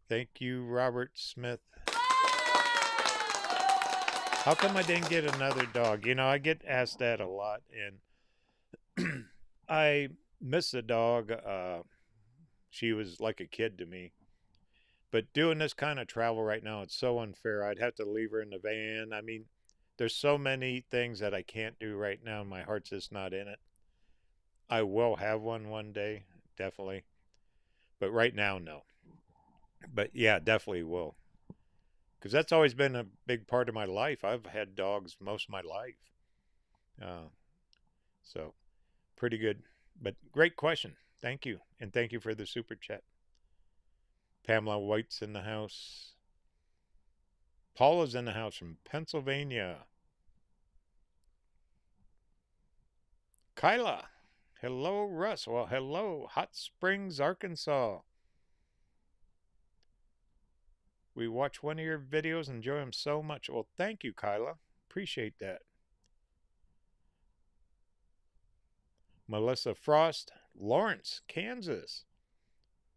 Thank you, Robert Smith. How come I didn't get another dog? You know, I get asked that a lot, and I miss the dog. She was like a kid to me. But doing this kind of travel right now, it's so unfair. I'd have to leave her in the van. I mean, there's so many things that I can't do right now, and my heart's just not in it. I will have one day, definitely. But right now, no. But yeah, definitely will. Because that's always been a big part of my life. I've had dogs most of my life. So, pretty good. But great question. Thank you. And thank you for the super chat. Pamela White's in the house. Paula's in the house from Pennsylvania. Kyla. Hello, Russ. Well, hello, Hot Springs, Arkansas. We watch one of your videos and enjoy them so much. Well, thank you, Kyla. Appreciate that. Melissa Frost, Lawrence, Kansas.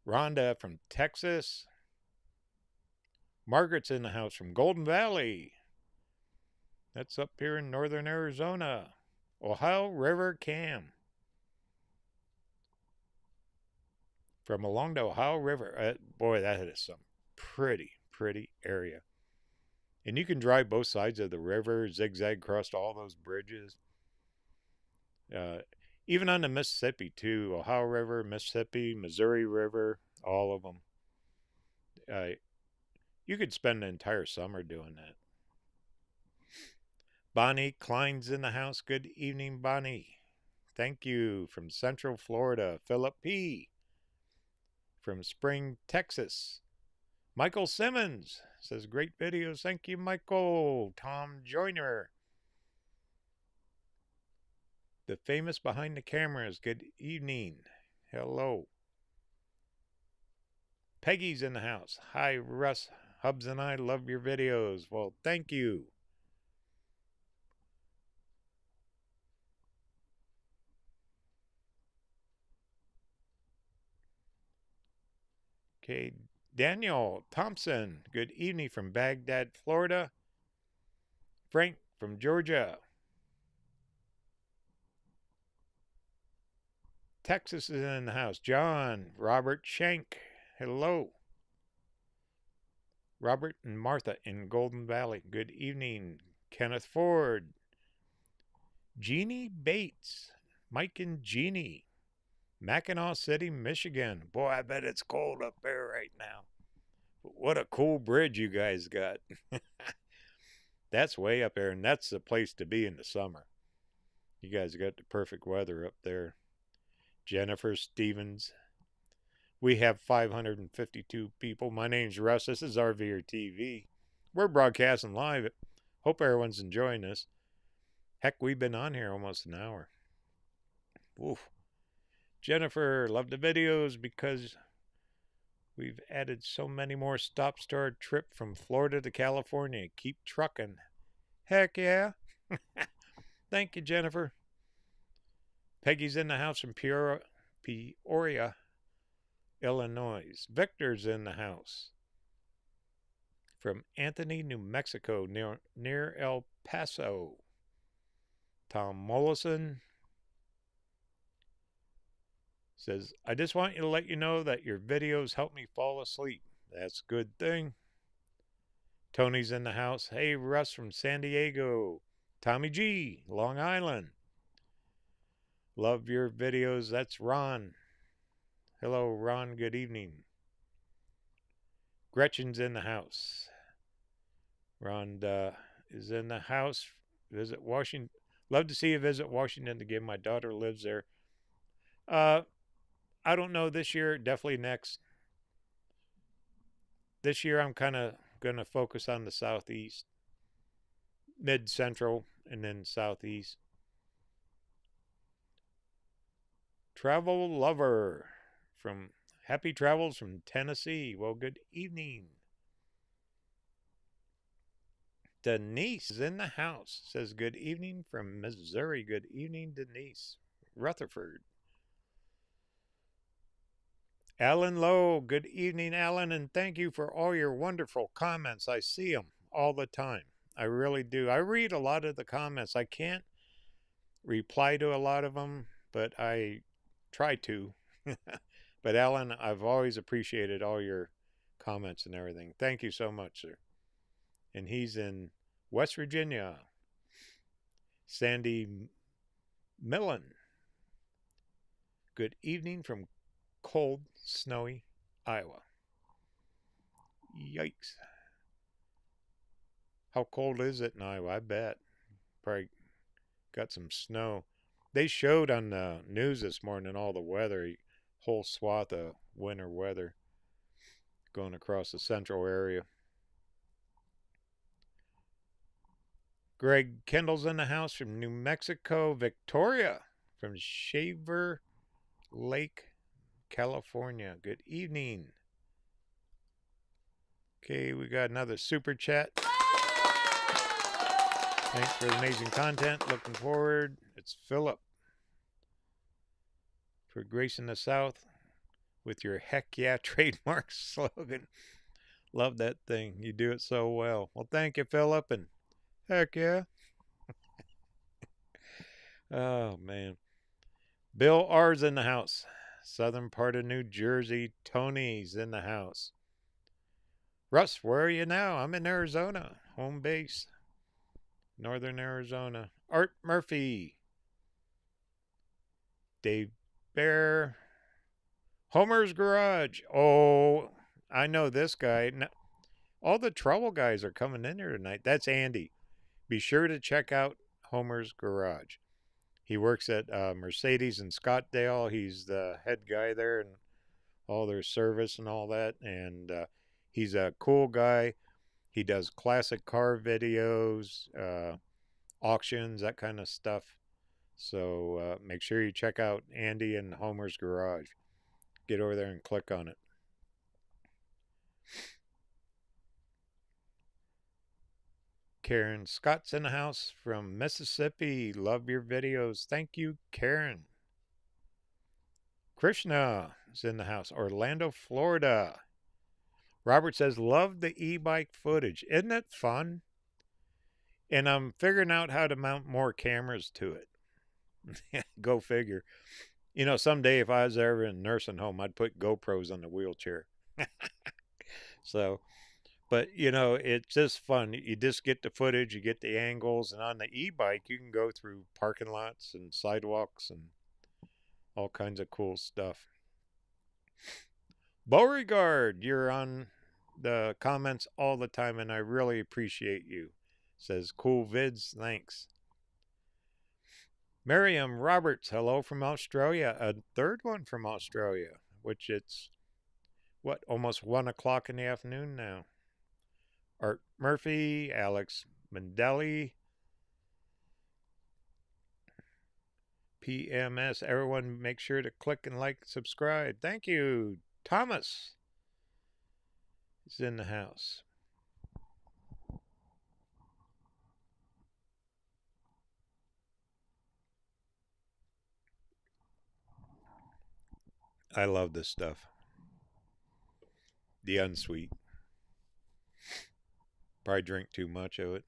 Rhonda from Texas. Margaret's in the house from Golden Valley. That's up here in northern Arizona. Ohio River Cam. From along the Ohio River. Boy, that is some pretty area. And you can drive both sides of the river, zigzag across all those bridges. Even on the Mississippi, too. Ohio River, Mississippi, Missouri River, all of them. You could spend an entire summer doing that. Bonnie Klein's in the house. Good evening, Bonnie. Thank you. From Central Florida, Philip P. From Spring, Texas, Michael Simmons says, great videos. Thank you, Michael. Tom Joyner. The famous behind the cameras. Good evening. Hello. Peggy's in the house. Hi, Russ. Hubs and I love your videos. Well, thank you. Okay, Daniel Thompson. Good evening from Baghdad, Florida. Frank from Georgia. Texas is in the house. John, Robert Shank. Hello. Robert and Martha in Golden Valley. Good evening. Kenneth Ford. Jeannie Bates. Mike and Jeannie. Mackinac City, Michigan. Boy, I bet it's cold up there right now. What a cool bridge you guys got. That's way up there, and that's the place to be in the summer. You guys got the perfect weather up there. Jennifer Stevens. We have 552 people. My name's Russ. This is RVerTV. We're broadcasting live. Hope everyone's enjoying this. Heck, we've been on here almost an hour. Oof. Jennifer, love the videos because we've added so many more stops to our trip from Florida to California. Keep trucking. Heck yeah. Thank you, Jennifer. Peggy's in the house from Peoria, Illinois. Victor's in the house from Anthony, New Mexico, near El Paso. Tom Mollison says, I just want you to let you know that your videos help me fall asleep. That's a good thing. Tony's in the house. Hey, Russ from San Diego. Tommy G, Long Island. Love your videos. That's Ron. Hello, Ron. Good evening. Gretchen's in the house. Ron is in the house. Visit Washington. Love to see you visit Washington again. My daughter lives there. I don't know this year. Definitely next. This year I'm kind of going to focus on the southeast, mid-central, and then southeast. Travel Lover from Happy Travels from Tennessee. Well, good evening. Denise is in the house. Says good evening from Missouri. Good evening, Denise. Rutherford. Alan Lowe. Good evening, Alan, and thank you for all your wonderful comments. I see them all the time. I really do. I read a lot of the comments. I can't reply to a lot of them, but I try to. But Alan, I've always appreciated all your comments and everything. Thank you so much, sir. And he's in West Virginia. Sandy Millen. Good evening from cold, snowy Iowa. Yikes. How cold is it in Iowa? I bet. Probably got some snow. They showed on the news this morning all the weather, a whole swath of winter weather going across the central area. Greg Kendall's in the house from New Mexico. Victoria from Shaver Lake, California. Good evening. Okay, we got another super chat. Thanks for the amazing content. Looking forward. It's Philip. For gracing the South with your heck yeah trademark slogan. Love that thing. You do it so well. Well, thank you, Philip, and heck yeah. Oh, man. Bill R's in the house. Southern part of New Jersey. Tony's in the house. Russ, where are you now? I'm in Arizona. Home base. Northern Arizona. Art Murphy. Dave Bear. Homer's Garage. Oh, I know this guy. All the trouble guys are coming in here tonight. That's Andy. Be sure to check out Homer's Garage. He works at Mercedes in Scottsdale. He's the head guy there and all their service and all that. And he's a cool guy. He does classic car videos, auctions, that kind of stuff. So make sure you check out Andy and Homer's Garage. Get over there and click on it. Karen Scott's in the house from Mississippi. Love your videos. Thank you, Karen. Krishna is in the house. Orlando, Florida. Robert says, love the e-bike footage. Isn't it fun? And I'm figuring out how to mount more cameras to it. Go figure. You know, someday if I was ever in a nursing home, I'd put GoPros on the wheelchair. So, but, you know, it's just fun. You just get the footage, you get the angles. And on the e-bike, you can go through parking lots and sidewalks and all kinds of cool stuff. Beauregard, you're on the comments all the time, and I really appreciate you. Says cool vids, thanks. Miriam Roberts, hello from Australia. A third one from Australia, which it's what, almost 1 o'clock in the afternoon now. Art Murphy, Alex Mandelli, PMS. Everyone make sure to click and like, subscribe. Thank you. Thomas is in the house. I love this stuff. The unsweet. Probably drink too much of it.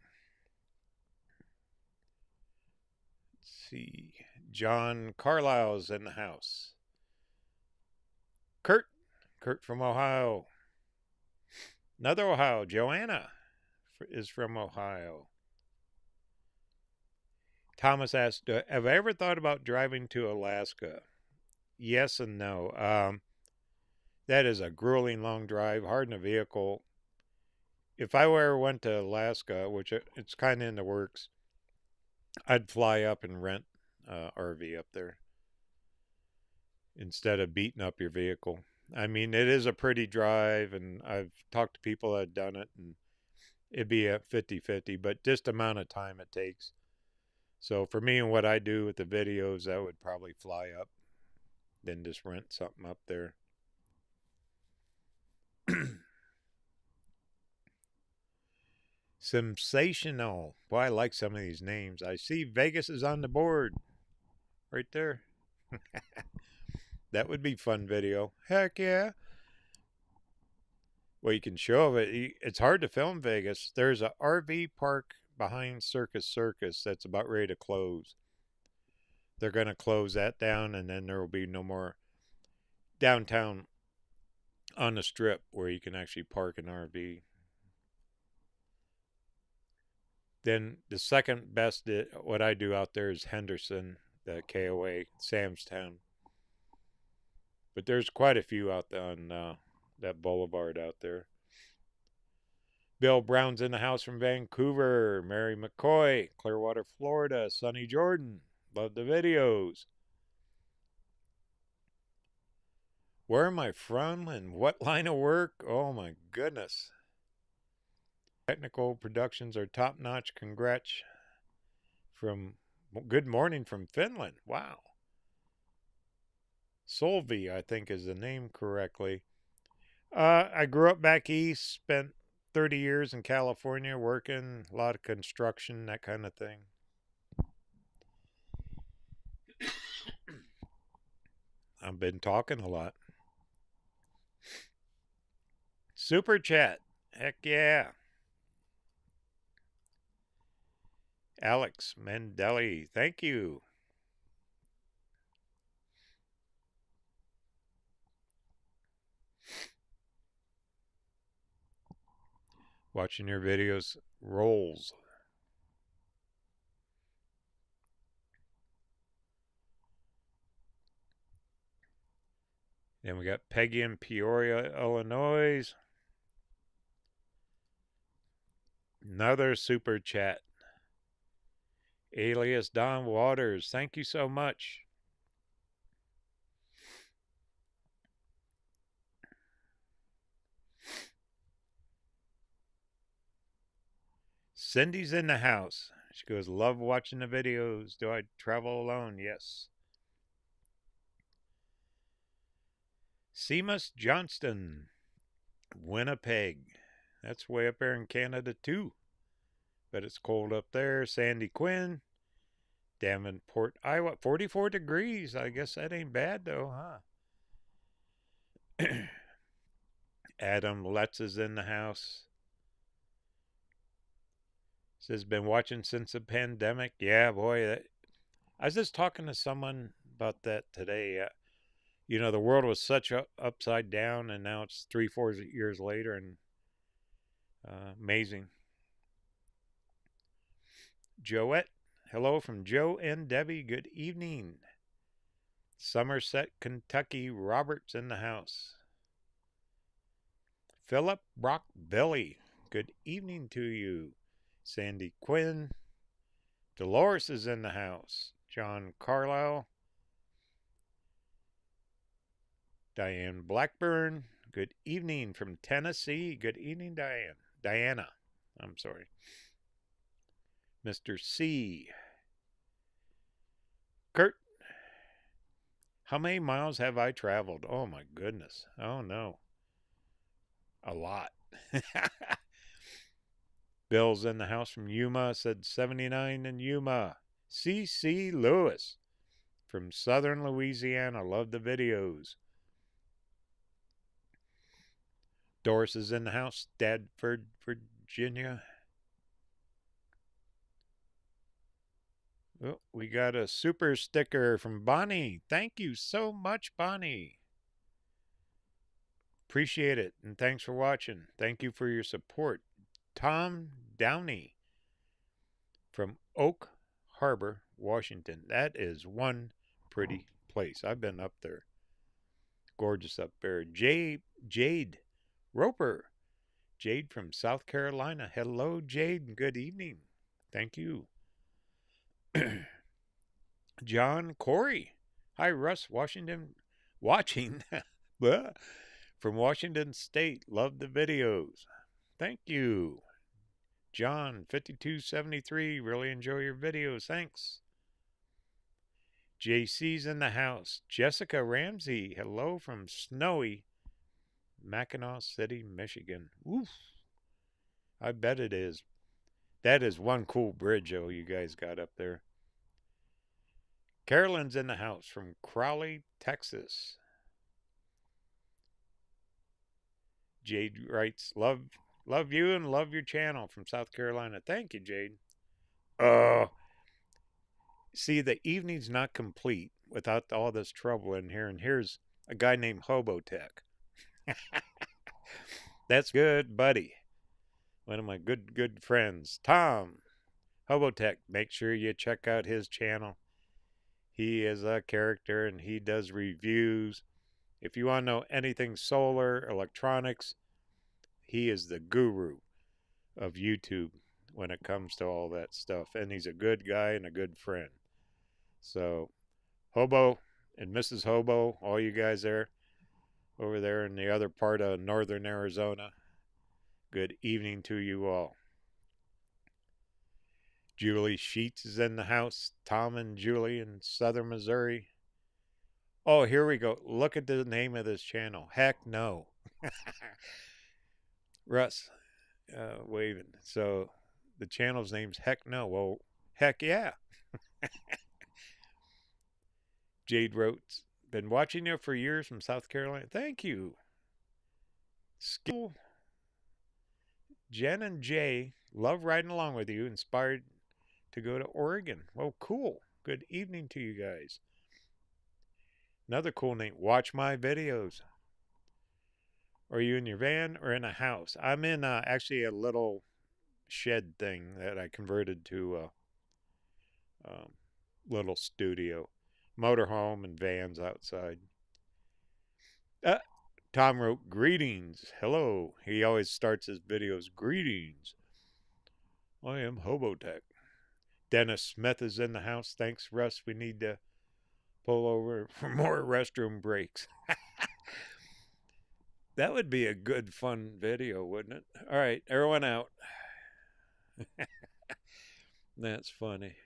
Let's see. John Carlisle's in the house. Kurt from Ohio. Another Ohio. Joanna is from Ohio. Thomas asked, have I ever thought about driving to Alaska? Yes and no. That is a grueling long drive, hard in a vehicle. If I ever went to Alaska, which it's kind of in the works, I'd fly up and rent RV up there instead of beating up your vehicle. I mean, it is a pretty drive, and I've talked to people that have done it, and it'd be a 50-50, but just the amount of time it takes. So for me and what I do with the videos, I would probably fly up, then just rent something up there. Sensational. Boy, I like some of these names. I see Vegas is on the board. Right there. That would be fun video. Heck yeah. Well, you can show of it. It's hard to film Vegas. There's a RV park behind Circus Circus that's about ready to close. They're going to close that down, and then there will be no more downtown on the strip where you can actually park an RV. Then the second best, what I do out there is Henderson, the KOA, Samstown. But there's quite a few out there on that boulevard out there. Bill Brown's in the house from Vancouver. Mary McCoy, Clearwater, Florida. Sonny Jordan, love the videos. Where am I from and what line of work? Oh my goodness. Technical productions are top notch. Congrats from good morning from Finland. Wow. Solvi, I think is the name correctly. I grew up back east, spent 30 years in California working, a lot of construction, that kind of thing. I've been talking a lot. Super chat. Heck yeah. Alex Mandelli, thank you. Watching your videos rolls. Then we got Peggy in Peoria, Illinois. Another super chat. Alias Don Waters, thank you so much. Cindy's in the house. She goes, love watching the videos. Do I travel alone? Yes. Seamus Johnston, Winnipeg. That's way up there in Canada too. But it's cold up there. Sandy Quinn, Davenport, Iowa. 44 degrees. I guess that ain't bad though, huh? Adam Letts is in the house. Says, been watching since the pandemic. Yeah, boy. I was just talking to someone about that today. You know, the world was such upside down, and now it's 3-4 years later, and amazing. Joette, hello from Joe and Debbie. Good evening. Somerset, Kentucky. Robert's in the house. Philip Brock Billy. Good evening to you. Sandy Quinn. Dolores is in the house. John Carlisle. Diane Blackburn. Good evening from Tennessee. Good evening, Diane. Diana. I'm sorry. Mr. C. Kurt. How many miles have I traveled? Oh my goodness. Oh no. A lot. Bill's in the house from Yuma. Said 79 in Yuma. C.C. Lewis from Southern Louisiana. Love the videos. Doris is in the house. Stadford, Virginia. Oh, we got a super sticker from Bonnie. Thank you so much, Bonnie. Appreciate it, and thanks for watching. Thank you for your support. Tom Downey from Oak Harbor, Washington. That is one pretty place. I've been up there. Gorgeous up there. Jade Roper. Jade from South Carolina. Hello, Jade. Good evening. Thank you. John Corey. Hi, Russ. Watching from Washington State. Love the videos. Thank you. John 5273. Really enjoy your videos. Thanks. JC's in the house. Jessica Ramsey. Hello from snowy Mackinac City, Michigan. Oof. I bet it is. That is one cool bridge, oh, you guys got up there. Carolyn's in the house from Crowley, Texas. Jade writes, love you and love your channel from South Carolina. Thank you, Jade. See, the evening's not complete without all this trouble in here. And here's a guy named Hobotech. That's good, buddy. One of my good friends, Tom Hobotech. Make sure you check out his channel. He is a character and he does reviews. If you want to know anything solar, electronics, he is the guru of YouTube when it comes to all that stuff. And he's a good guy and a good friend. So, Hobo and Mrs. Hobo, all you guys there, over there in the other part of northern Arizona, good evening to you all. Julie Sheets is in the house. Tom and Julie in southern Missouri. Oh, here we go. Look at the name of this channel. Heck no. Russ waving. So the channel's name's Heck No. Well, heck yeah. Jade wrote, been watching you for years from South Carolina. Thank you. Skill. Jen and Jay love riding along with you. Inspired to go to Oregon. Well, cool. Good evening to you guys. Another cool name. Watch my videos. Are you in your van or in a house? I'm in actually a little shed thing that I converted to a little studio. Motorhome and vans outside. Tom wrote, greetings. Hello. He always starts his videos, greetings. I am Hobotech. Dennis Smith is in the house. Thanks, Russ. We need to pull over for more restroom breaks. That would be a good, fun video, wouldn't it? All right, everyone out. That's funny.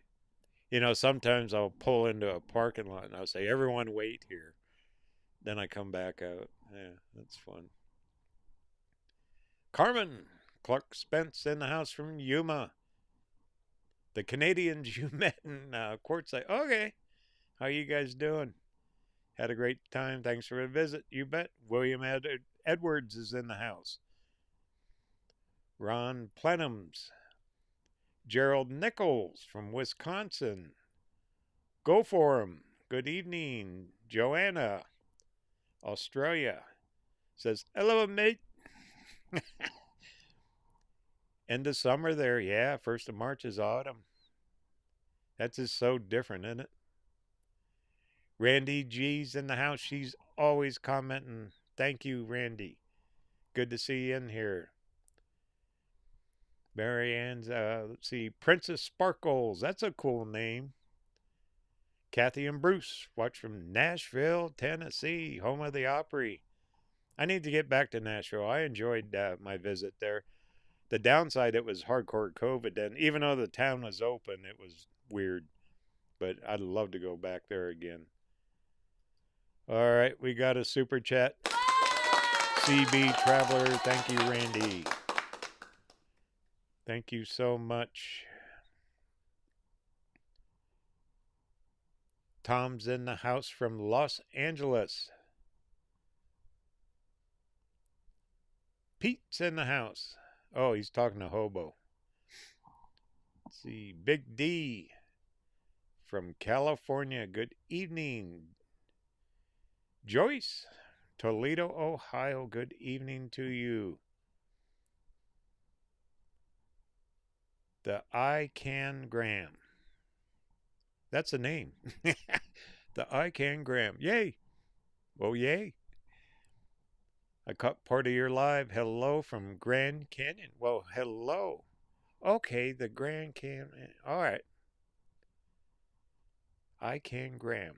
You know, sometimes I'll pull into a parking lot and I'll say, everyone wait here. Then I come back out. Yeah, that's fun. Carmen, Clark Spence in the house from Yuma. The Canadians you met in Quartzsite. Okay, how you guys doing? Had a great time. Thanks for the visit. You bet. William Edwards is in the house. Ron Plenums. Gerald Nichols from Wisconsin. Go for him. Good evening. Joanna, Australia, says, hello, mate. End of summer there. Yeah, 1st of March is autumn. That's just so different, isn't it? Randy G's in the house. She's always commenting. Thank you, Randy. Good to see you in here. Marianne's, let's see, Princess Sparkles. That's a cool name. Kathy and Bruce watch from Nashville, Tennessee, home of the Opry. I need to get back to Nashville. I enjoyed my visit there. The downside, it was hardcore COVID, and even though the town was open, it was weird. But I'd love to go back there again. All right, we got a super chat. CB Traveler, thank you, Randy. Thank you so much. Tom's in the house from Los Angeles. Pete's in the house. Oh, he's talking to Hobo. Let's see. Big D from California. Good evening. Joyce, Toledo, Ohio. Good evening to you. The I Can Graham. That's a name. The I Can Graham. Yay. Oh, yay. I caught part of your live. Hello from Grand Canyon. Well, hello. Okay, the Grand Canyon. All right. I Can Graham.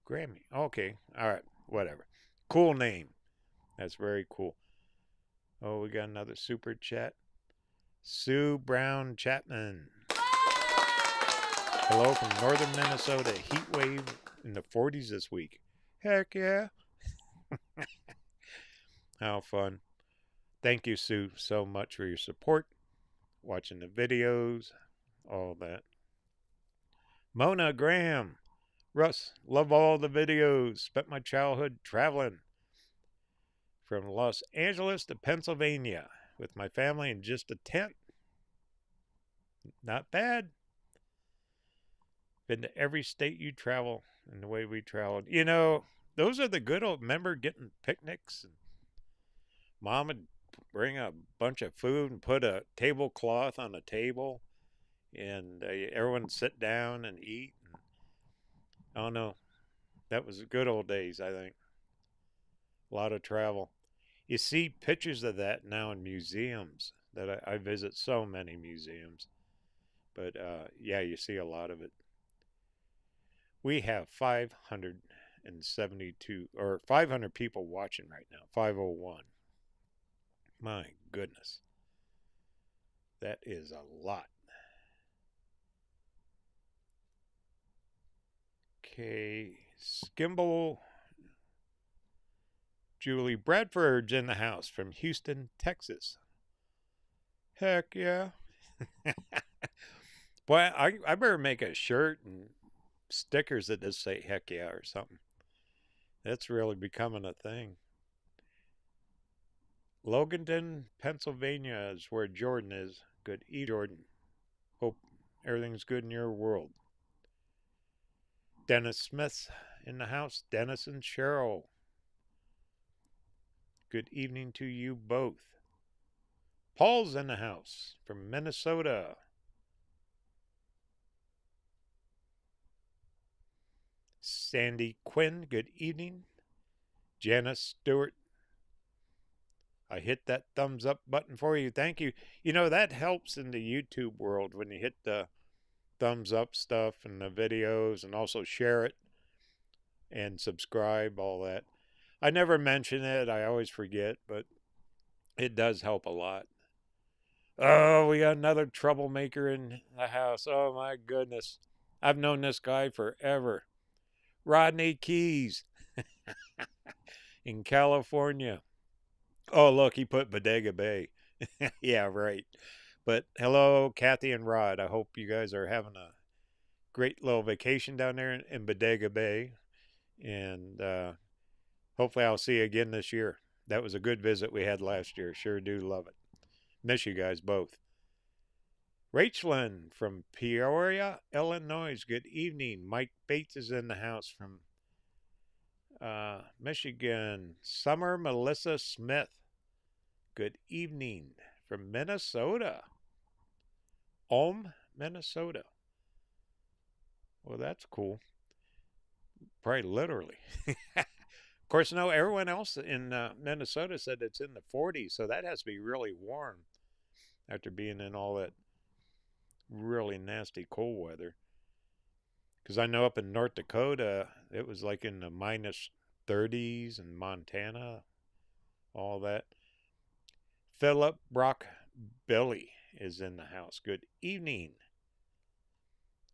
Grammy. Okay. All right. Whatever. Cool name. That's very cool. Oh, we got another super chat. Sue Brown Chapman. Hello from northern Minnesota. Heat wave in the 40s this week. Heck yeah. How fun. Thank you, Sue, so much for your support, watching the videos, all that. Mona Graham. Russ, love all the videos. Spent my childhood traveling from Los Angeles to Pennsylvania with my family in just a tent. Not bad. Been to every state you travel and the way we traveled. You know, those are the good old, remember getting picnics? And Mom would bring a bunch of food and put a tablecloth on a table, and everyone would sit down and eat. And, I don't know. That was the good old days, I think. A lot of travel. You see pictures of that now in museums. That I visit so many museums. But yeah, you see a lot of it. We have 572 or 500 people watching right now. 501. My goodness. That is a lot. Okay. Skimble. Julie Bradford's in the house from Houston, Texas. Heck yeah. Boy, I better make a shirt and stickers that just say heck yeah or something. That's really becoming a thing. Loganton, Pennsylvania is where Jordan is. Good evening, Jordan. Hope everything's good in your world. Dennis Smith in the house. Dennis and Cheryl. Good evening to you both. Paul's in the house from Minnesota. Sandy Quinn, good evening. Janice Stewart, I hit that thumbs up button for you. Thank you. You know, that helps in the YouTube world when you hit the thumbs up stuff and the videos, and also share it and subscribe, all that. I never mention it. I always forget, but it does help a lot. Oh, we got another troublemaker in the house. Oh, my goodness. I've known this guy forever. Rodney Keys in California. Oh, look, he put Bodega Bay. Yeah, right. But hello, Kathy and Rod. I hope you guys are having a great little vacation down there in Bodega Bay. And hopefully I'll see you again this year. That was a good visit we had last year. Sure do love it. Miss you guys both. Rachelyn from Peoria, Illinois. Good evening. Mike Bates is in the house from Michigan. Summer Melissa Smith. Good evening from Minnesota. Minnesota. Well, that's cool. Probably literally. Of course, no, everyone else in Minnesota said it's in the 40s, so that has to be really warm after being in all that really nasty cold weather. Because I know up in North Dakota, it was like in the minus 30s, in Montana, all that. Philip Brock Billy is in the house. Good evening.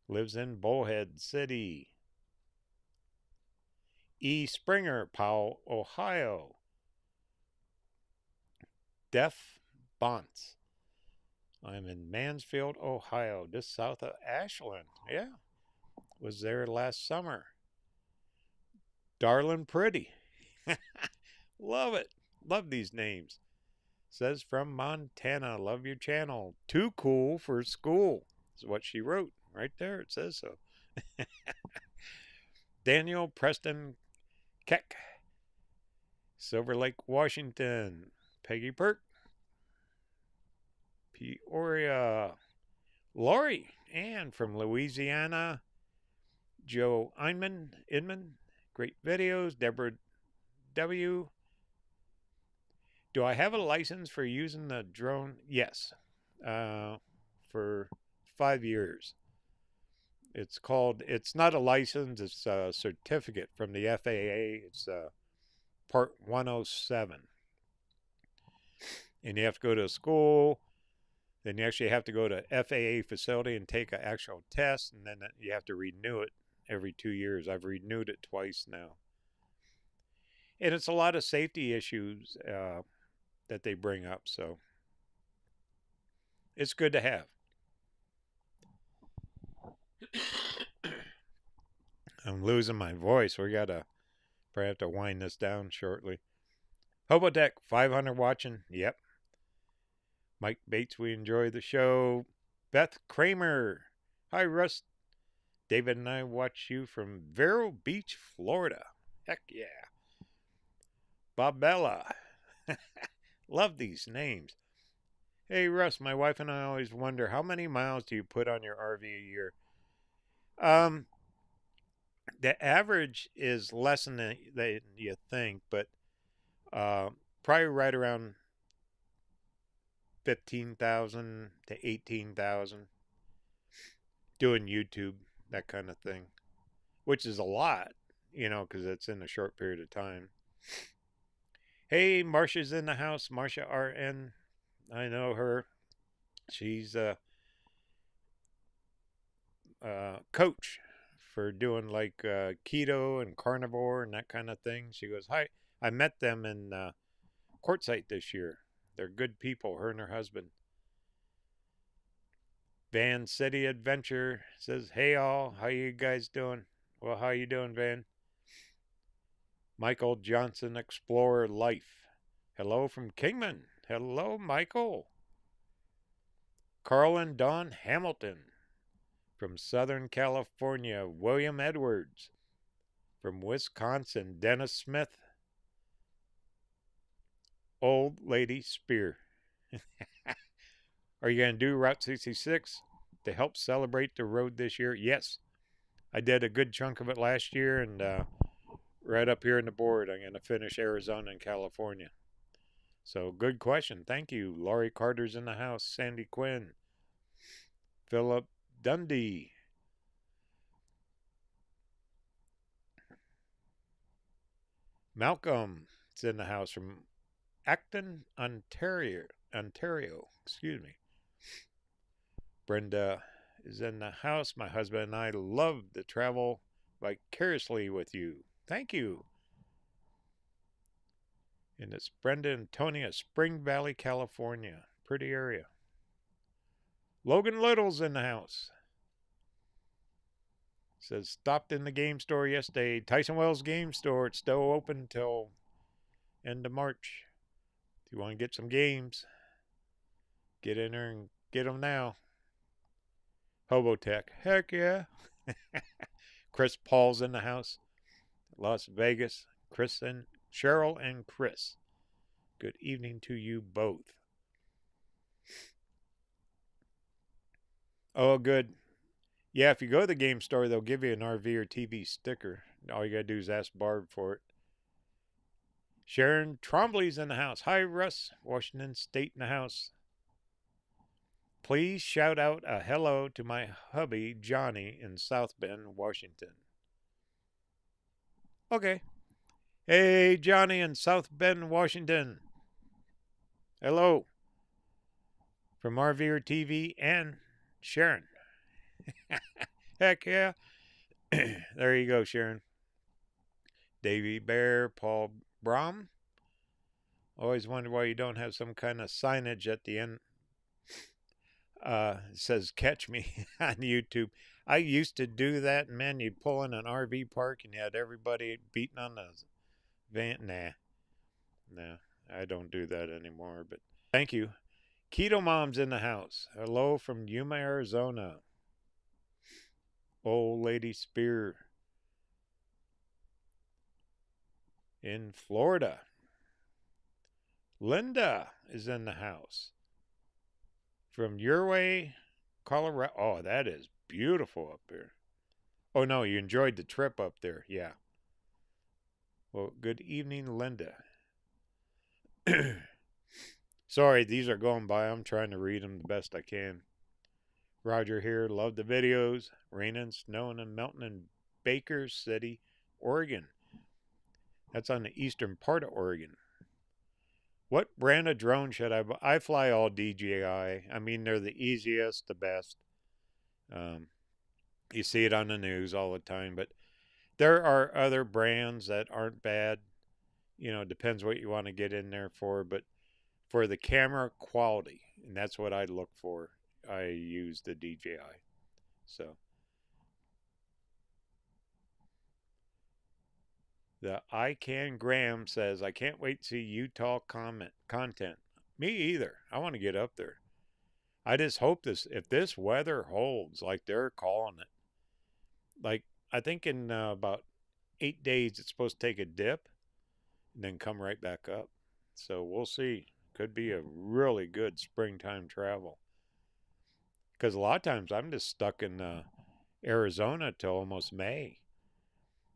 Lives in Bullhead City. E. Springer, Powell, Ohio. Def Bonts. I'm in Mansfield, Ohio, just south of Ashland. Yeah, was there last summer. Darlin' Pretty. Love it. Love these names. Says from Montana. Love your channel. Too cool for school is what she wrote. Right there, it says so. Daniel Preston Keck. Silver Lake, Washington. Peggy Perk. Peoria. Lori Ann from Louisiana. Joe Inman. Great videos. Deborah W. Do I have a license for using the drone? Yes. For 5 years. It's not a license, it's a certificate from the FAA. It's Part 107. And you have to go to a school, then you actually have to go to FAA facility and take an actual test, and then you have to renew it every 2 years. I've renewed it twice now. And it's a lot of safety issues that they bring up, so it's good to have. I'm losing my voice. We gotta probably have to wind this down shortly. Hobo Deck 500 watching. Yep. Mike Bates, we enjoy the show. Beth Kramer. Hi, Russ. David and I watch you from Vero Beach, Florida. Heck yeah. Bobella. Love these names. Hey, Russ, my wife and I always wonder, how many miles do you put on your RV a year? The average is less than you think, but probably right around 15,000 to 18,000. Doing YouTube, that kind of thing, which is a lot, because it's in a short period of time. Hey, Marcia's in the house. Marcia RN. I know her. She's a coach for doing like keto and carnivore and that kind of thing. She goes, hi. I met them in Quartzsite this year. They're good people, her and her husband. Van City Adventure says, hey all, how you guys doing? Well, how you doing, Van? Michael Johnson, Explorer Life. Hello from Kingman. Hello, Michael. Carl and Don Hamilton. From Southern California, William Edwards. From Wisconsin, Dennis Smith. Old Lady Spear. Are you going to do Route 66 to help celebrate the road this year? Yes. I did a good chunk of it last year, and right up here on the board, I'm going to finish Arizona and California. So, good question. Thank you. Laurie Carter's in the house. Sandy Quinn. Philip Dundee. Malcolm is in the house from Acton, Ontario. Excuse me. Brenda is in the house. My husband and I love to travel vicariously with you. Thank you. And it's Brenda and Tony of Spring Valley, California. Pretty area. Logan Little's in the house. Says, stopped in the game store yesterday. Tyson Wells game store. It's still open till end of March. If you want to get some games, get in there and get them now. Hobotech. Heck yeah. Chris Paul's in the house. Las Vegas. Chris and Cheryl and Chris. Good evening to you both. Oh, good. Yeah, if you go to the game store, they'll give you an RV or TV sticker. All you got to do is ask Barb for it. Sharon Trombley's in the house. Hi, Russ. Washington State in the house. Please shout out a hello to my hubby, Johnny, in South Bend, Washington. Okay. Hey, Johnny in South Bend, Washington. Hello. From RVerTV and Sharon. Heck yeah. There you go, Sharon. Davy Bear, Paul Brom. Always wonder why you don't have some kind of signage at the end. It says catch me on YouTube. I used to do that, and man, you'd pull in an RV park and you had everybody beating on the van. Nah, I don't do that anymore, but thank you. Keto Mom's in the house. Hello from Yuma, Arizona. Old Lady Spear in Florida. Linda is in the house. From your way, Colorado. Oh, that is beautiful up there. Oh, no, you enjoyed the trip up there. Yeah. Well, good evening, Linda. Sorry, these are going by. I'm trying to read them the best I can. Roger here. Love the videos. Raining, snowing, and melting in Baker City, Oregon. That's on the eastern part of Oregon. What brand of drone should I buy? I fly all DJI. I mean, they're the easiest, the best. You see it on the news all the time, but there are other brands that aren't bad. You know, it depends what you want to get in there for, but for the camera quality, and that's what I look for, I use the DJI. So the I Can Graham says, I can't wait to see Utah content. Me either. I want to get up there. I just hope if this weather holds like they're calling it, like I think in about 8 days it's supposed to take a dip and then come right back up. So we'll see. Could be a really good springtime travel. Because a lot of times I'm just stuck in Arizona till almost May.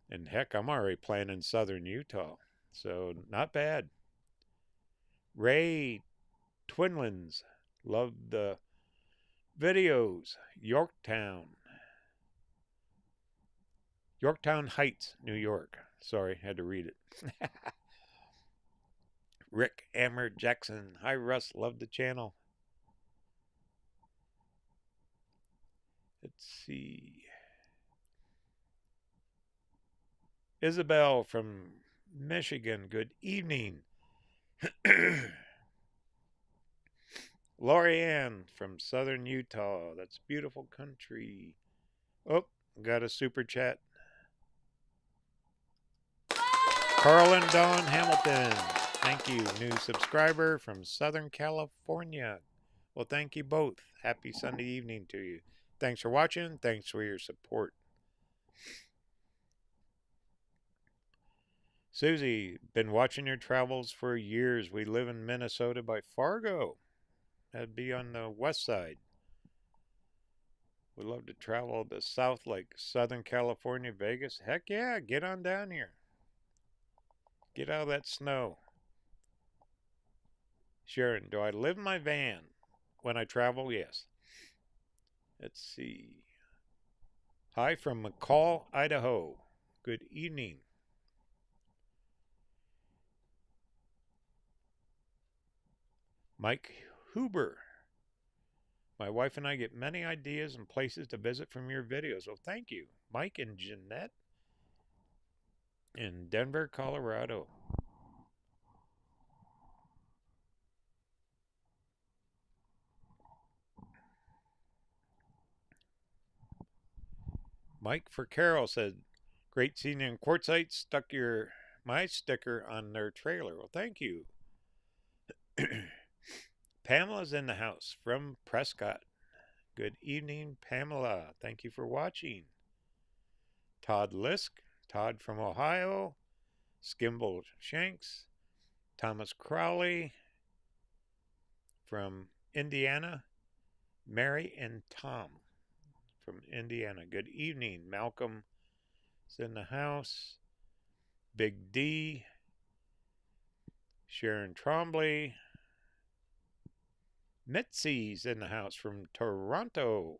And heck, I'm already planning southern Utah. So not bad. Ray Twinlands. Love the videos. Yorktown Heights, New York. Sorry, had to read it. Rick Ammer Jackson. Hi, Russ. Love the channel. Let's see. Isabel from Michigan. Good evening. Lorianne from southern Utah. That's beautiful country. Oh, got a super chat. Carl and Dawn Hamilton. Thank you. New subscriber from Southern California. Well, thank you both. Happy Sunday evening to you. Thanks for watching. Thanks for your support. Susie, been watching your travels for years. We live in Minnesota by Fargo. That'd be on the west side. We'd love to travel to south like Southern California, Vegas. Heck yeah, get on down here. Get out of that snow. Sharon, do I live in my van when I travel? Yes. Let's see. Hi from McCall, Idaho. Good evening. Mike Huber. My wife and I get many ideas and places to visit from your videos. Well, thank you. Mike and Jeanette in Denver, Colorado. Mike for Carol said, great seeing you in Quartzsite. Stuck my sticker on their trailer. Well, thank you. Pamela's in the house from Prescott. Good evening, Pamela. Thank you for watching. Todd Lisk, Todd from Ohio, Skimble Shanks, Thomas Crowley from Indiana, Mary and Tom from Indiana. Good evening. Malcolm is in the house. Big D. Sharon Trombley. Mitzi's in the house from Toronto.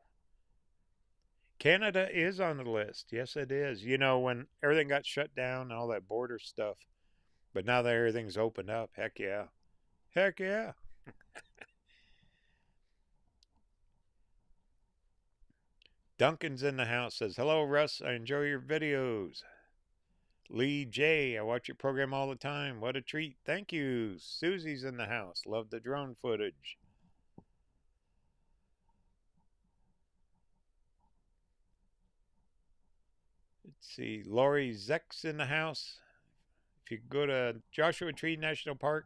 Canada is on the list. Yes, it is. You know, when everything got shut down, all that border stuff, but now that everything's opened up, heck yeah. Heck yeah. Duncan's in the house, says, hello, Russ. I enjoy your videos. Lee J, I watch your program all the time. What a treat. Thank you. Susie's in the house. Love the drone footage. Let's see. Lori Zeck's in the house. If you go to Joshua Tree National Park,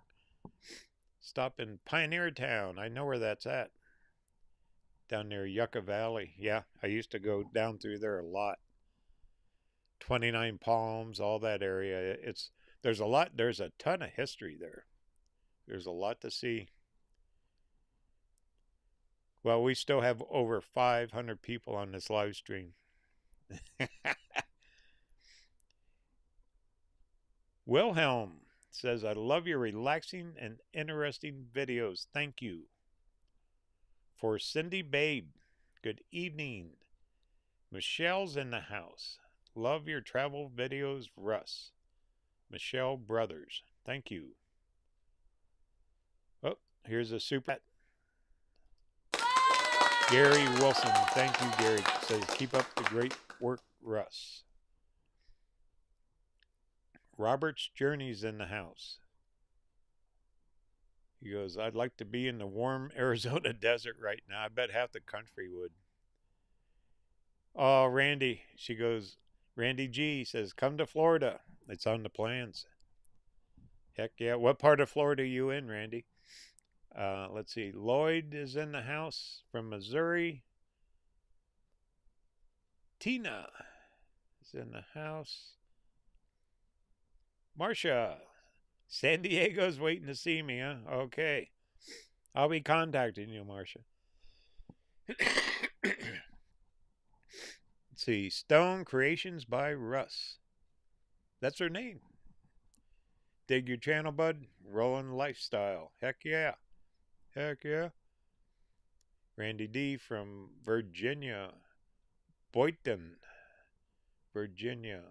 stop in Pioneer Town. I know where that's at. Down near Yucca Valley. Yeah, I used to go down through there a lot. 29 Palms, all that area. There's a ton of history there. There's a lot to see. Well, we still have over 500 people on this live stream. Wilhelm says, I love your relaxing and interesting videos. Thank you. For Cindy Babe, good evening. Michelle's in the house. Love your travel videos, Russ. Michelle Brothers, thank you. Oh, here's a super. Gary Wilson, thank you, Gary. Says, keep up the great work, Russ. Robert's Journey's in the house. He goes, I'd like to be in the warm Arizona desert right now. I bet half the country would. Oh, Randy. She goes, Randy G says, come to Florida. It's on the plans. Heck yeah. What part of Florida are you in, Randy? Let's see. Lloyd is in the house from Missouri. Tina is in the house. Marcia. San Diego's waiting to see me, huh? Okay. I'll be contacting you, Marcia. Let's see. Stone Creations by Russ. That's her name. Dig your channel, bud. Rolling Lifestyle. Heck yeah. Heck yeah. Randy D from Virginia. Boynton, Virginia.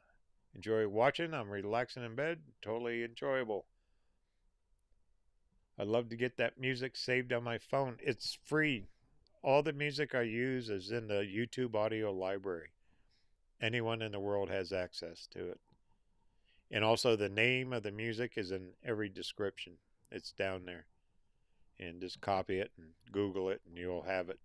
Enjoy watching. I'm relaxing in bed. Totally enjoyable. I love to get that music saved on my phone. It's free. All the music I use is in the YouTube audio library. Anyone in the world has access to it. And also the name of the music is in every description. It's down there. And just copy it and Google it and you'll have it.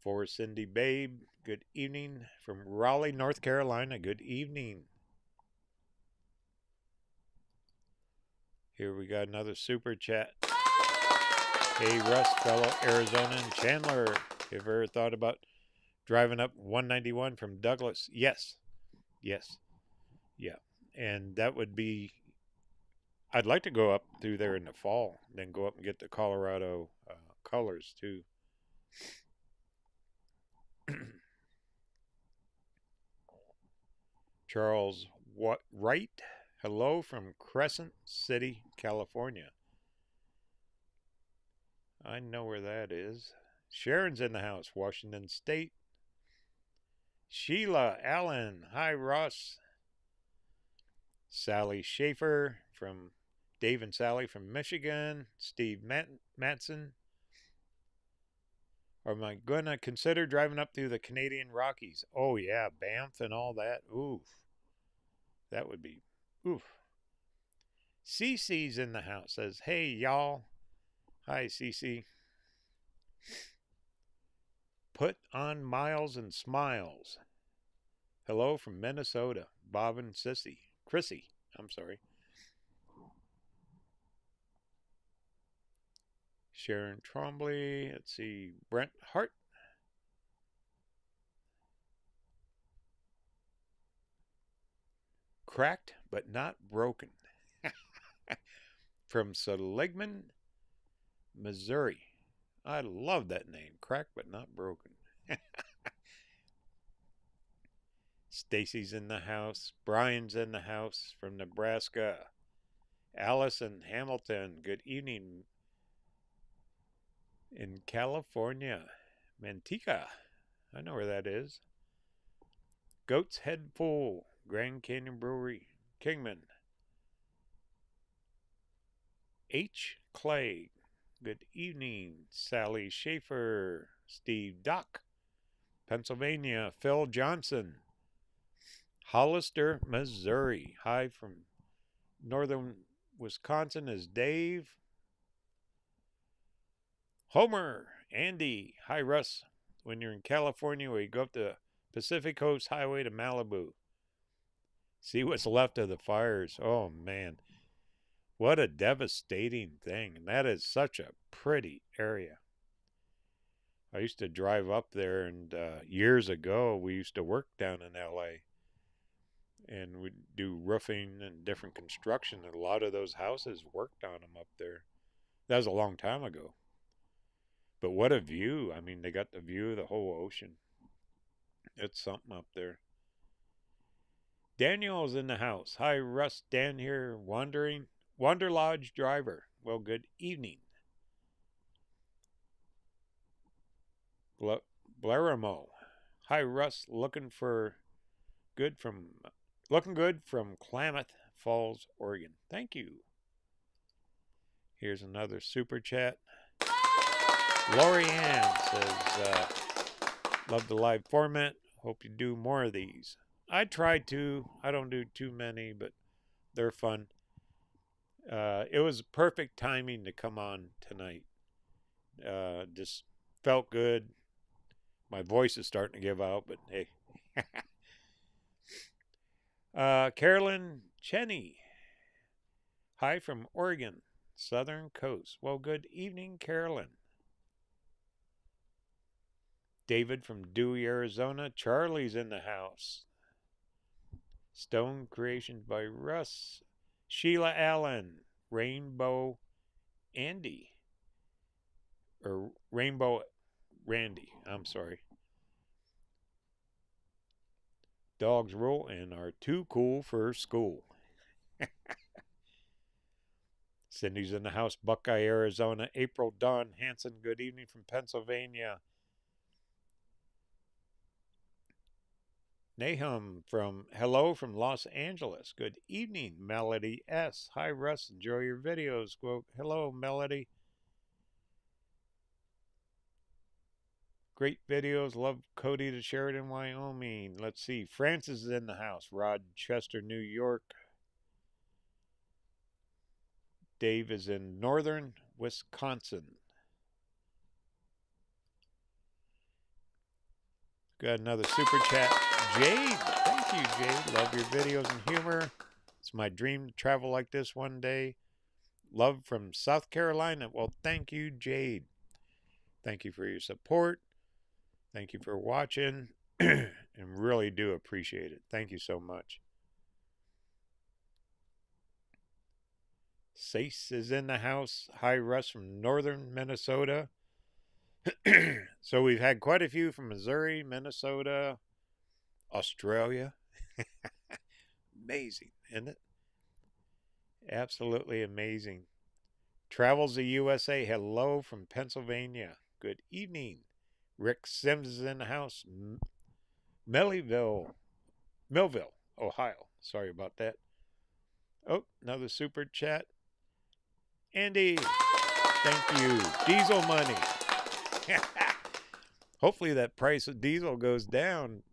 For Cindy Babe, good evening. From Raleigh, North Carolina, good evening. Here we got another super chat. Hey Russ, fellow Arizonan Chandler, have you ever thought about driving up 191 from Douglas? Yes. Yes. Yeah. And that would be, I'd like to go up through there in the fall, then go up and get the Colorado colors too. Charles Wright, hello from Crescent City, California. I know where that is. Sharon's in the house, Washington State. Sheila Allen, hi Ross. Sally Schaefer from Dave and Sally from Michigan. Steve Matson. Am I going to consider driving up through the Canadian Rockies? Oh, yeah, Banff and all that. Oof. That would be, oof. Cece's in the house. Says, hey, y'all. Hi, Cece. Put on miles and smiles. Hello from Minnesota. Bob and Chrissy. I'm sorry. Sharon Trombley. Let's see. Brent Hart. Cracked but not broken. From Seligman, Missouri. I love that name. Cracked but not broken. Stacy's in the house. Brian's in the house from Nebraska. Allison Hamilton, good evening in California. Manteca, I know where that is. Goat's Head Full, Grand Canyon Brewery, Kingman. H. Clay, good evening. Sally Schaefer, Steve Dock, Pennsylvania. Phil Johnson, Hollister, Missouri. Hi from northern Wisconsin is Dave. Homer, Andy. Hi, Russ. When you're in California, we go up the Pacific Coast Highway to Malibu. See what's left of the fires. Oh, man. What a devastating thing. And that is such a pretty area. I used to drive up there, and years ago, we used to work down in LA. And we'd do roofing and different construction. And a lot of those houses worked on them up there. That was a long time ago. But what a view. I mean, they got the view of the whole ocean. It's something up there. Daniel's in the house. Hi, Russ. Dan here, Wander Lodge driver. Well, good evening. Blaramo. Hi, Russ. Looking good from Klamath Falls, Oregon. Thank you. Here's another super chat. Lori Ann says, love the live format. Hope you do more of these. I try to. I don't do too many, but they're fun. It was perfect timing to come on tonight. Just felt good. My voice is starting to give out, but hey. Carolyn Cheney. Hi from Oregon, Southern Coast. Well, good evening, Carolyn. David from Dewey, Arizona. Charlie's in the house. Stone Creations by Russ. Sheila Allen. Rainbow Andy. Or Rainbow Randy. I'm sorry. Dogs rule and are too cool for school. Cindy's in the house. Buckeye, Arizona. April Dawn Hanson. Good evening from Pennsylvania. Nahum hello from Los Angeles. Good evening, Melody S. Hi, Russ. Enjoy your videos. Quote, hello, Melody. Great videos. Love Cody to Sheridan, Wyoming. Let's see. Francis is in the house. Rochester, New York. Dave is in northern Wisconsin. Got another super chat. Jade. Thank you, Jade. Love your videos and humor. It's my dream to travel like this one day. Love from South Carolina. Well, thank you, Jade. Thank you for your support. Thank you for watching. And really do appreciate it. Thank you so much. Sace is in the house. Hi, Russ from northern Minnesota. So we've had quite a few from Missouri, Minnesota, Australia. Amazing, isn't it? Absolutely amazing. Travels the USA. Hello from Pennsylvania. Good evening. Rick Sims is in the house. Millville, Ohio. Sorry about that. Oh, another super chat. Andy, thank you. Diesel money. Hopefully that price of diesel goes down.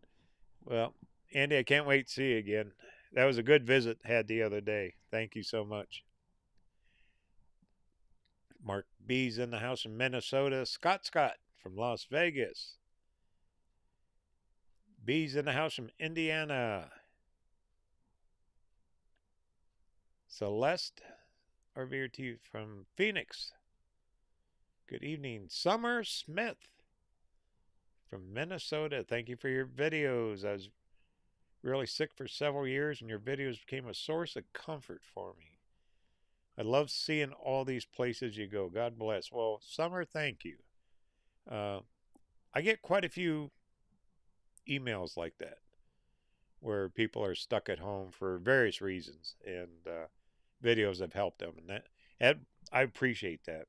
Well, Andy, I can't wait to see you again. That was a good visit had the other day. Thank you so much. Mark B's in the house in Minnesota. Scott from Las Vegas. B's in the house from Indiana. Celeste RVerTV from Phoenix. Good evening. Summer Smith from Minnesota. Thank you for your videos. I was really sick for several years, and your videos became a source of comfort for me. I love seeing all these places you go. God bless. Well, Summer, thank you. Uh, I get quite a few emails like that where people are stuck at home for various reasons, and videos have helped them, and that I appreciate that.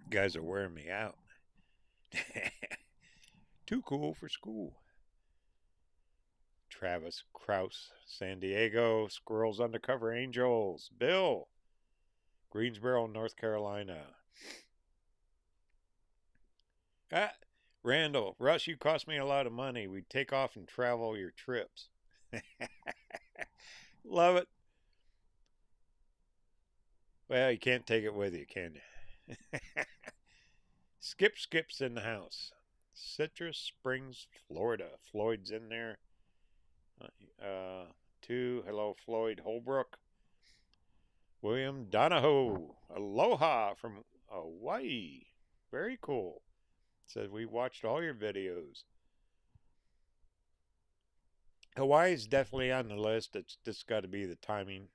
You guys are wearing me out. Too cool for school. Travis Kraus, San Diego, Squirrels Undercover Angels, Bill, Greensboro, North Carolina. Ah, Randall, Russ, you cost me a lot of money. We take off and travel your trips. Love it. Well, you can't take it with you, can you? Skip's in the house. Citrus Springs, Florida. Floyd's in there. Uh, two. Hello, Floyd Holbrook. William Donahoe. Aloha from Hawaii. Very cool. Said we watched all your videos. Hawaii's definitely on the list. It's just got to be the timing.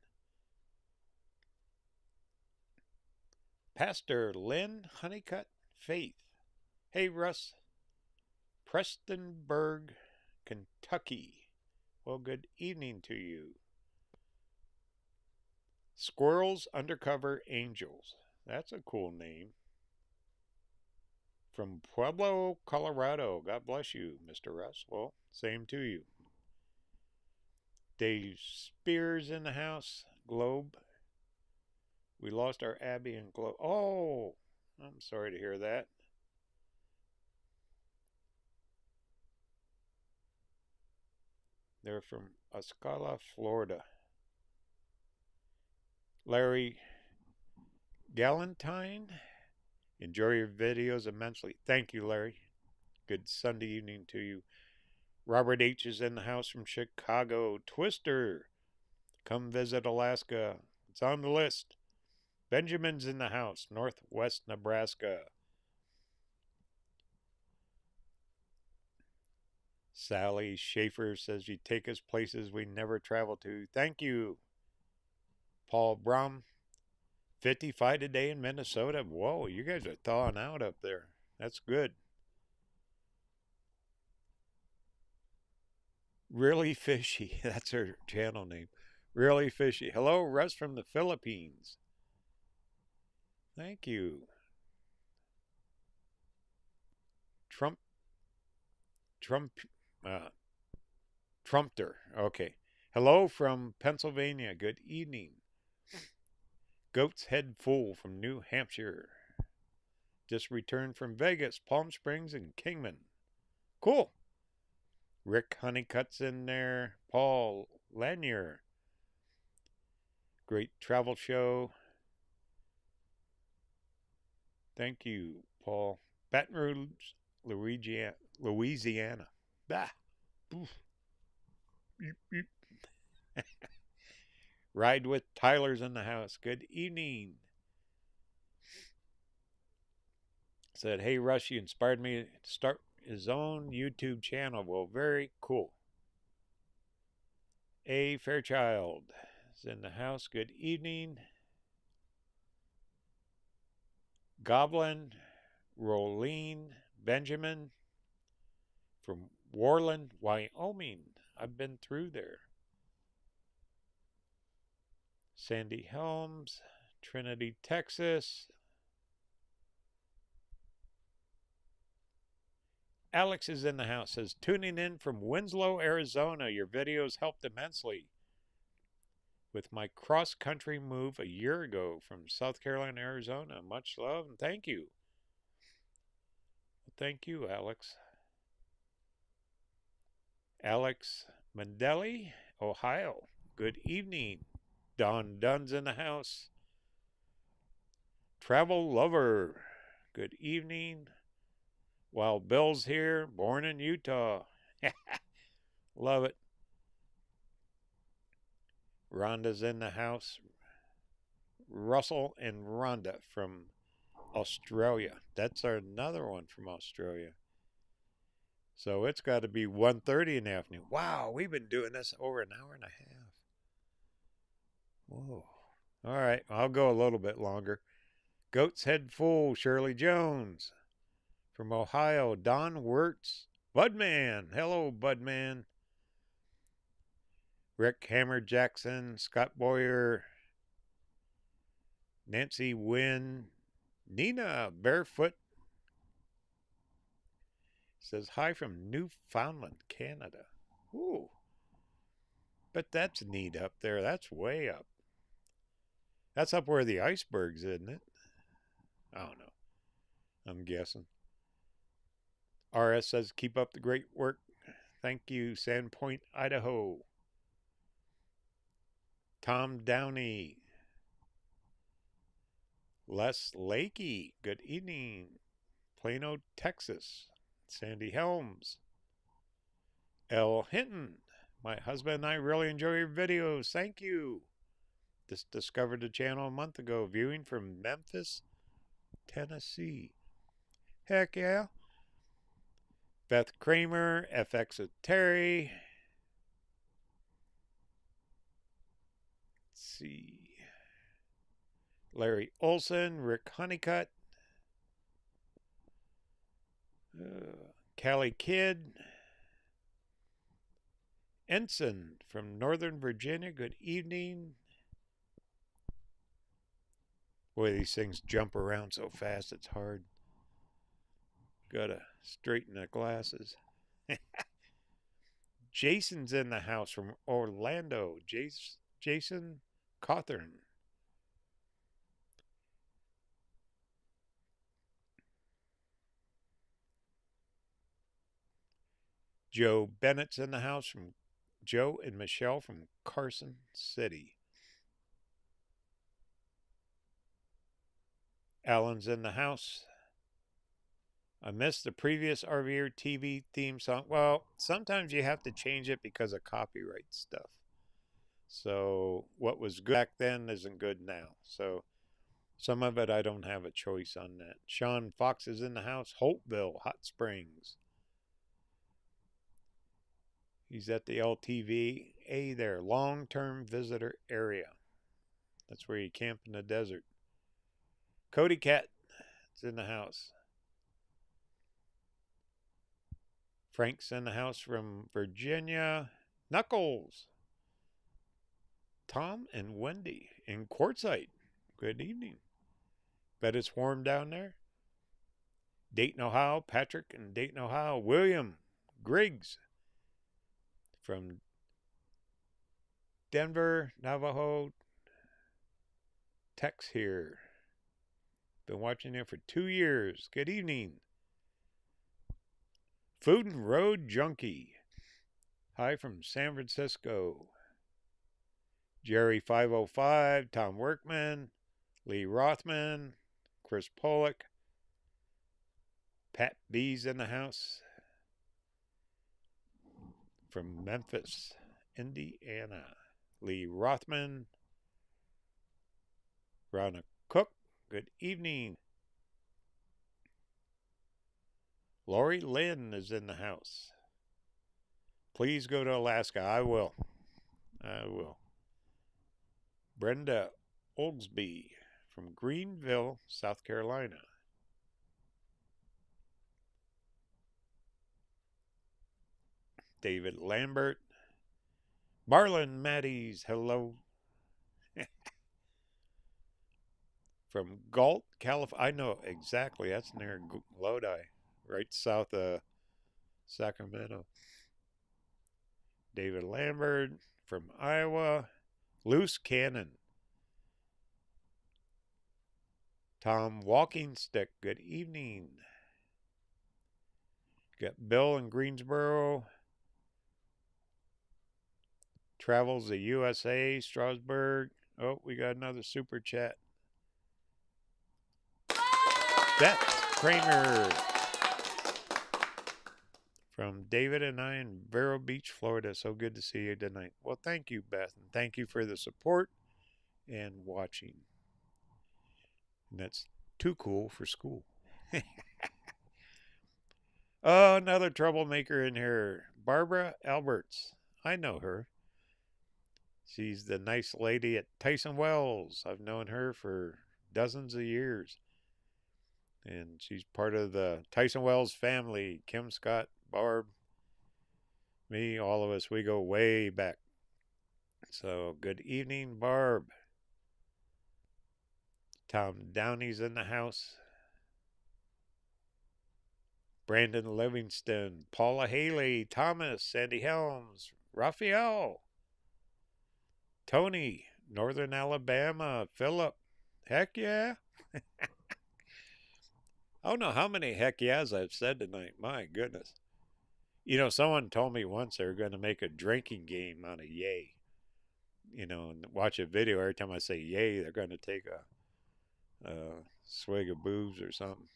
Pastor Lynn Honeycutt Faith. Hey, Russ. Prestonburg, Kentucky. Well, good evening to you. Squirrels Undercover Angels. That's a cool name. From Pueblo, Colorado. God bless you, Mr. Russ. Well, same to you. Dave Spears in the house. Globe. We lost our Abby and Globe. Oh, I'm sorry to hear that. They're from Osceola, Florida. Larry Galantine. Enjoy your videos immensely. Thank you, Larry. Good Sunday evening to you. Robert H. is in the house from Chicago. Twister, come visit Alaska. It's on the list. Benjamin's in the house, Northwest Nebraska. Sally Schaefer says you take us places we never travel to. Thank you. Paul Brum, 55 today in Minnesota. Whoa, you guys are thawing out up there. That's good. Really Fishy. That's her channel name. Really Fishy. Hello, Russ from the Philippines. Thank you. Trump, Trump, uh, Trumpter. Okay. Hello from Pennsylvania. Good evening. Goat's Head Fool from New Hampshire. Just returned from Vegas, Palm Springs, and Kingman. Cool. Rick Honeycutt's in there. Paul Lanier. Great travel show. Thank you, Paul. Baton Rouge, Louisiana. Bah. Oof. Beep, beep. Ride with Tyler's in the house. Good evening. Said, hey, Rush, you inspired me to start his own YouTube channel. Well, very cool. A. Fairchild is in the house. Good evening. Goblin, Rolene, Benjamin from Warland, Wyoming. I've been through there. Sandy Helms, Trinity, Texas. Alex is in the house. Says, tuning in from Winslow, Arizona. Your videos helped immensely with my cross-country move a year ago from South Carolina, Arizona. Much love and thank you. Thank you, Alex. Alex Mandelli, Ohio. Good evening. Don Dunn's in the house. Travel Lover. Good evening. While Bill's here, born in Utah. Love it. Rhonda's in the house. Russell and Rhonda from Australia. That's another one from Australia. So it's got to be 1:30 in the afternoon. Wow, we've been doing this over an hour and a half. Whoa. All right, I'll go a little bit longer. Goat's Head Full, Shirley Jones. From Ohio, Don Wirtz. Budman. Hello, Budman. Rick Hammer Jackson. Scott Boyer. Nancy Wynn. Nina Barefoot. Says hi from Newfoundland, Canada. Ooh. But that's neat up there. That's way up. That's up where the icebergs, isn't it? I don't know. I'm guessing. RS says, keep up the great work. Thank you, Sandpoint, Idaho. Tom Downey. Les Lakey, good evening. Plano, Texas. Sandy Helms. L. Hinton. My husband and I really enjoy your videos. Thank you. Just discovered the channel a month ago. Viewing from Memphis, Tennessee. Heck yeah. Beth Kramer, FX of Terry. Let's see. Larry Olson, Rick Honeycutt. Callie Kidd. Ensign from Northern Virginia. Good evening. Boy, these things jump around so fast, it's hard. Gotta straighten the glasses. Jason's in the house from Orlando. Jason Cawthorn. Joe Bennett's in the house from Joe and Michelle from Carson City. Alan's in the house. I missed the previous RVerTV theme song. Well, sometimes you have to change it because of copyright stuff. So what was good back then isn't good now. So some of it I don't have a choice on that. Sean Fox is in the house. Holtville, Hot Springs. He's at the LTVA there, long-term visitor area. That's where you camp in the desert. Cody Cat is in the house. Frank's in the house from Virginia. Knuckles. Tom and Wendy in Quartzsite. Good evening. Bet it's warm down there. Dayton, Ohio. Patrick in Dayton, Ohio. William Griggs from Denver, Navajo. Tex here. Been watching it for 2 years. Good evening. Food and Road Junkie. Hi from San Francisco. Jerry 505, Tom Workman, Lee Rothman, Chris Pollock, Pat B's in the house from Memphis, Indiana. Lee Rothman, Ronna Cook, good evening. Lori Lynn is in the house. Please go to Alaska. I will. Brenda Oldsby from Greenville, South Carolina. David Lambert. Marlon Maddies, hello. From Galt, California. I know exactly. That's near Lodi, right south of Sacramento. David Lambert from Iowa. Loose Cannon. Tom Walking Stick, good evening. Got Bill in Greensboro. Travels the USA, Strasbourg. Oh, we got another super chat. Beth Kramer from David and I in Vero Beach, Florida. So good to see you tonight. Well, thank you, Beth, and thank you for the support and watching. And that's too cool for school. Oh, another troublemaker in here. Barbara Alberts. I know her. She's the nice lady at Tyson Wells. I've known her for dozens of years. And she's part of the Tyson Wells family. Kim Scott, Barb, me, all of us, we go way back. So, good evening, Barb. Tom Downey's in the house. Brandon Livingston, Paula Haley, Thomas, Sandy Helms, Raphael, Tony, Northern Alabama, Philip. Heck yeah. I don't know how many heck yeahs I've said tonight. My goodness. You know, someone told me once they were going to make a drinking game on a yay. You know, and watch a video. Every time I say yay, they're going to take a swig of booze or something.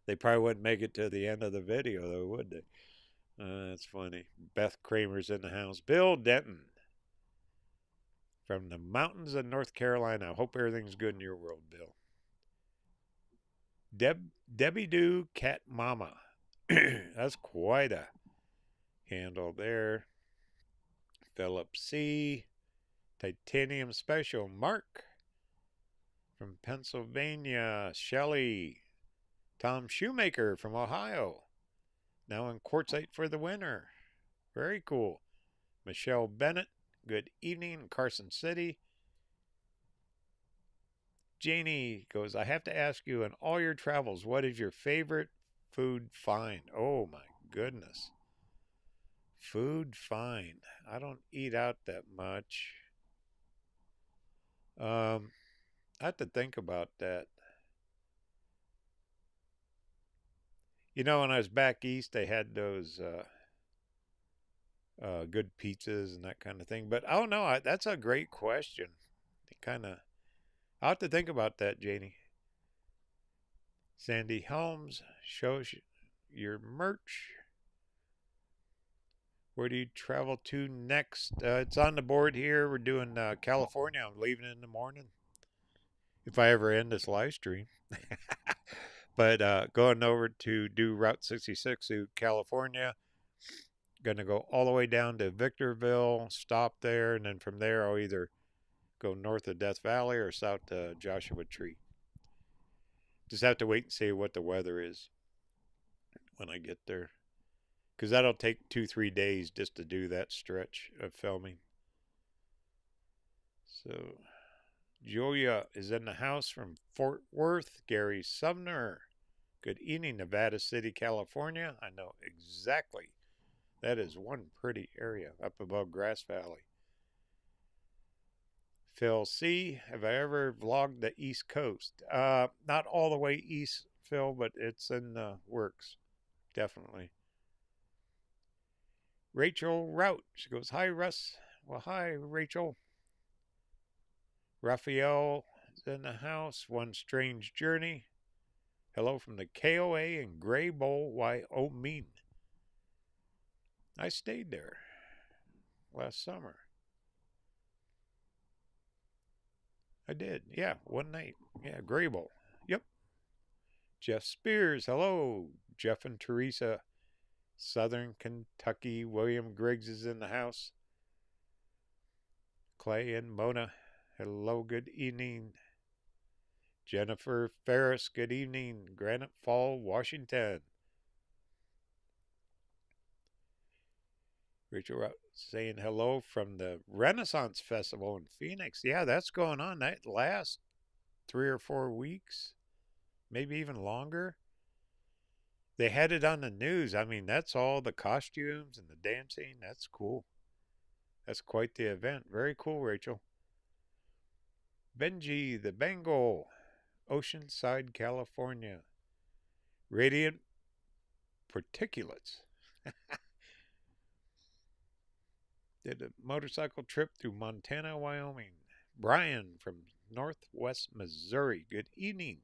They probably wouldn't make it to the end of the video, though, would they? That's funny. Beth Kramer's in the house. Bill Denton from the mountains of North Carolina. I hope everything's good in your world, Bill. Debbie Doo Cat Mama. That's quite a handle there. Philip C. Titanium Special. Mark from Pennsylvania. Shelley. Tom Shoemaker from Ohio. Now in Quartzsite for the winter. Very cool. Michelle Bennett. Good evening. Carson City. Janie goes, I have to ask you, in all your travels, what is your favorite food find? Oh my goodness. Food find. I don't eat out that much. I have to think about that. You know, when I was back east, they had those good pizzas and that kind of thing. But I don't know. That's a great question. Kind of, I'll have to think about that, Janie. Sandy Helms shows your merch. Where do you travel to next? It's on the board here. We're doing California. I'm leaving in the morning if I ever end this live stream. But going over to do Route 66 to California. Going to go all the way down to Victorville, stop there, and then from there I'll either go north of Death Valley or south to Joshua Tree. Just have to wait and see what the weather is when I get there. Because that'll take 2-3 days just to do that stretch of filming. So, Julia is in the house from Fort Worth. Gary Sumner. Good evening, Nevada City, California. I know exactly. That is one pretty area up above Grass Valley. Phil C. Have I ever vlogged the East Coast? Not all the way east, Phil, but it's in the works. Definitely. Rachel Rout. She goes, hi, Russ. Well, hi, Rachel. Raphael is in the house. One Strange Journey. Hello from the KOA in Gray Bowl, Wyoming. I stayed there last summer. I did. Yeah, one night. Yeah, Gray Bowl. Yep. Jeff Spears. Hello. Jeff and Teresa. Southern Kentucky. William Griggs is in the house. Clay and Mona. Hello, good evening. Jennifer Ferris, good evening. Granite Fall, Washington. Rachel saying hello from the Renaissance Festival in Phoenix. Yeah, that's going on. That lasts 3 or 4 weeks, maybe even longer. They had it on the news. I mean, that's all the costumes and the dancing. That's cool. That's quite the event. Very cool, Rachel. Benji the Bengal, Oceanside, California. Radiant particulates. Did a motorcycle trip through Montana, Wyoming. Brian from Northwest Missouri. Good evening.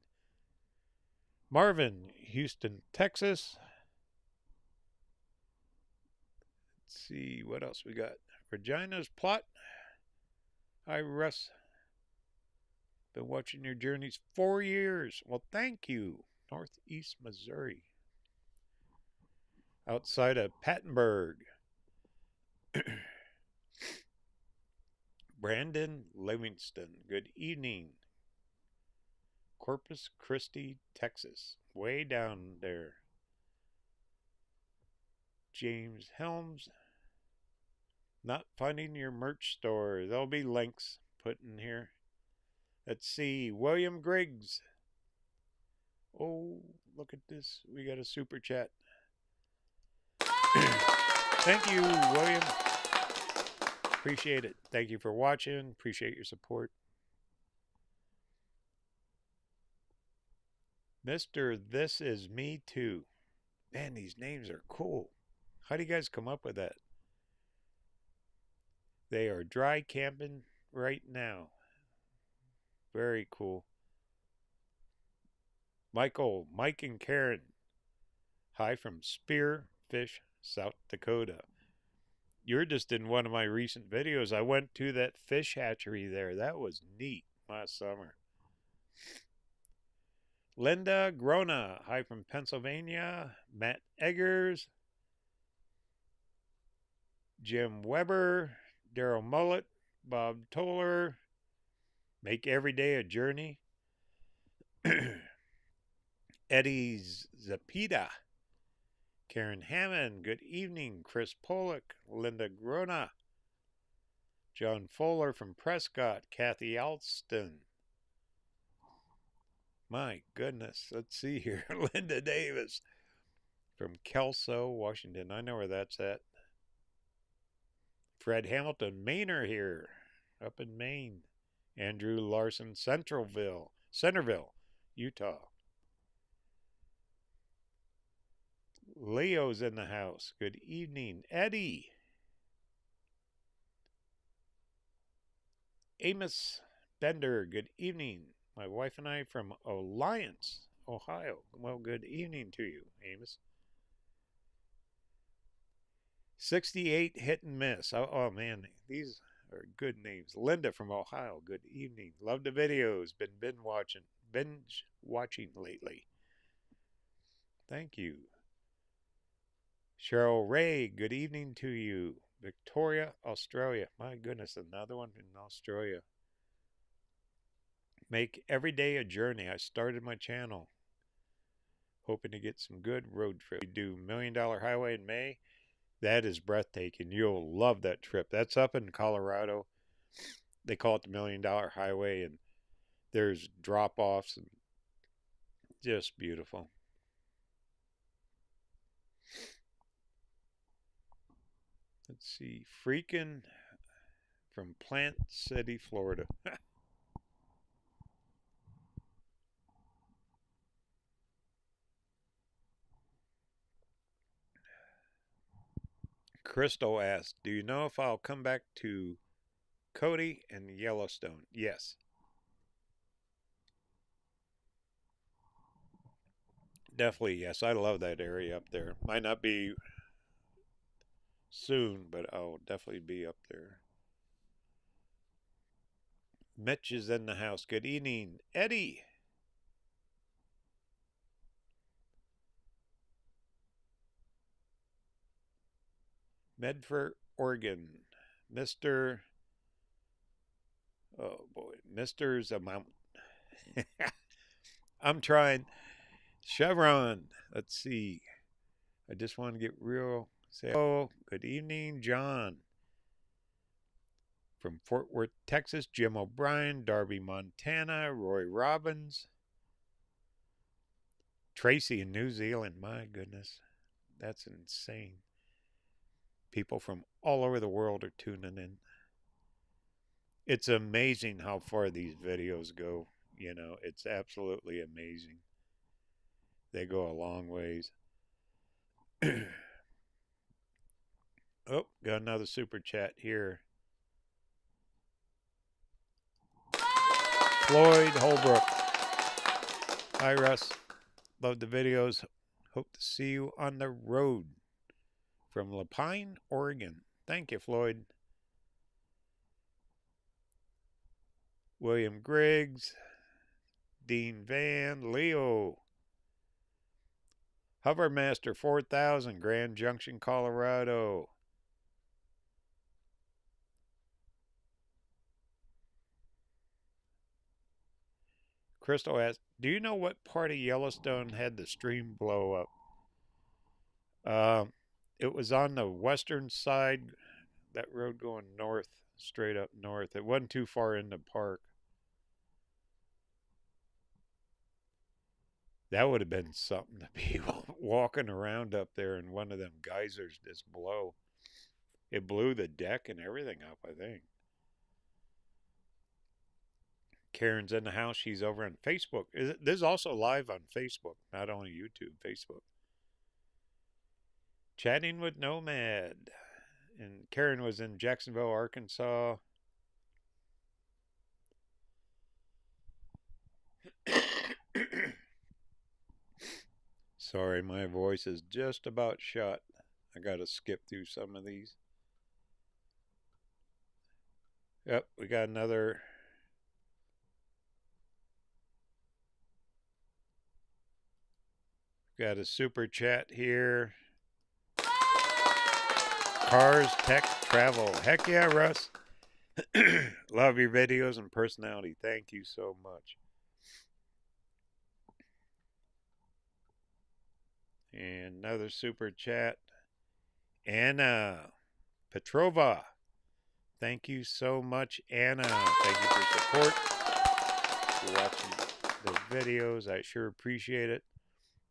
Marvin, Houston, Texas. Let's see what else we got. Regina's Plot. Hi, Russ. Been watching your journeys 4 years. Well, thank you. Northeast Missouri. outside of Pattenberg. Brandon Livingston, good evening. Corpus Christi, Texas, way down there. James Helms, not finding your merch store. There'll be links put in here. Let's see. William Griggs. Oh, look at this. We got a super chat. Thank you, William. Appreciate it. Thank you for watching. Appreciate your support. Mr. This Is Me Too. Man, these names are cool. How do you guys come up with that? They are dry camping right now. Very cool. Michael, Mike, and Karen. Hi from Spearfish, South Dakota. You're just in one of my recent videos. I went to that fish hatchery there. That was neat last summer. Linda Grona. Hi from Pennsylvania. Matt Eggers. Jim Weber. Daryl Mullet. Bob Toller. Make every day a journey. Eddie Zapita. Karen Hammond, good evening. Chris Pollock, Linda Grona, John Fuller from Prescott, Kathy Alston. My goodness, let's see here. Linda Davis from Kelso, Washington. I know where that's at. Fred Hamilton, Mainer here, up in Maine. Andrew Larson, Centerville, Utah. Leo's in the house. Good evening. Eddie. Amos Bender. Good evening. My wife and I from Alliance, Ohio. Well, good evening to you, Amos. 68 Hit and Miss. Oh man, these are good names. Linda from Ohio. Good evening. Love the videos. Been binge watching lately. Thank you. Cheryl Ray, good evening to you. Victoria, Australia. My goodness, another one in Australia. Make every day a journey. I started my channel hoping to get some good road trips. We do $1 Million Highway in May. That is breathtaking. You'll love that trip. That's up in Colorado. They call it the $1 Million Highway, and there's drop-offs and just beautiful. Let's see. Freakin' from Plant City, Florida. Crystal asked, do you know if I'll come back to Cody and Yellowstone? Yes. Definitely, yes. I love that area up there. Might not be soon, but I'll definitely be up there. Mitch is in the house. Good evening. Eddie. Medford, Oregon. Mr. Oh boy, Mr.'s amount. I'm trying. Chevron. Let's see. I just want to get real. Say, oh, good evening, John. From Fort Worth, Texas, Jim O'Brien, Darby, Montana, Roy Robbins, Tracy in New Zealand. My goodness, that's insane. People from all over the world are tuning in. It's amazing how far these videos go. You know, it's absolutely amazing. They go a long ways. Oh, got another super chat here. Floyd Holbrook. Hi, Russ. Love the videos. Hope to see you on the road. From Lapine, Oregon. Thank you, Floyd. William Griggs. Dean Van. Leo. Hovermaster 4000, Grand Junction, Colorado. Crystal asks, do you know what part of Yellowstone had the stream blow up? It was on the western side, that road going north, straight up north. It wasn't too far in the park. That would have been something to be walking around up there and one of them geysers just blow. It blew the deck and everything up, I think. Karen's in the house. She's over on Facebook. This is also live on Facebook, not only YouTube, Facebook. Chatting with Nomad. And Karen was in Jacksonville, Arkansas. Sorry, my voice is just about shut. I got to skip through some of these. Yep, we got another. Got a super chat here. Cars, tech, travel. Heck yeah, Russ. Love your videos and personality. Thank you so much. And another super chat. Anna Petrova. Thank you so much, Anna. Thank you for support. For watching the videos. I sure appreciate it.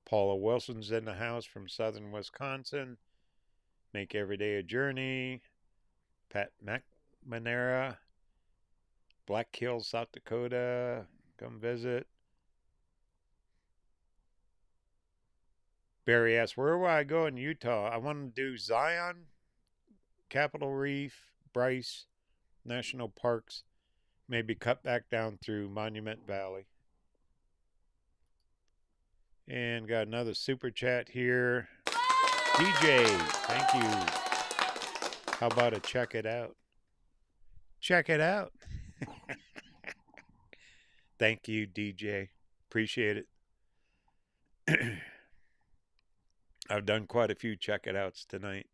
Paula Wilson's in the house from southern Wisconsin. Make every day a journey. Pat McManera. Black Hills, South Dakota. Come visit. Barry asks, where will I go in Utah? I want to do Zion, Capitol Reef, Bryce, National Parks. Maybe cut back down through Monument Valley. And got another super chat here. DJ, thank you. How about a check it out? Check it out. Thank you, DJ. Appreciate it. I've done quite a few check it outs tonight.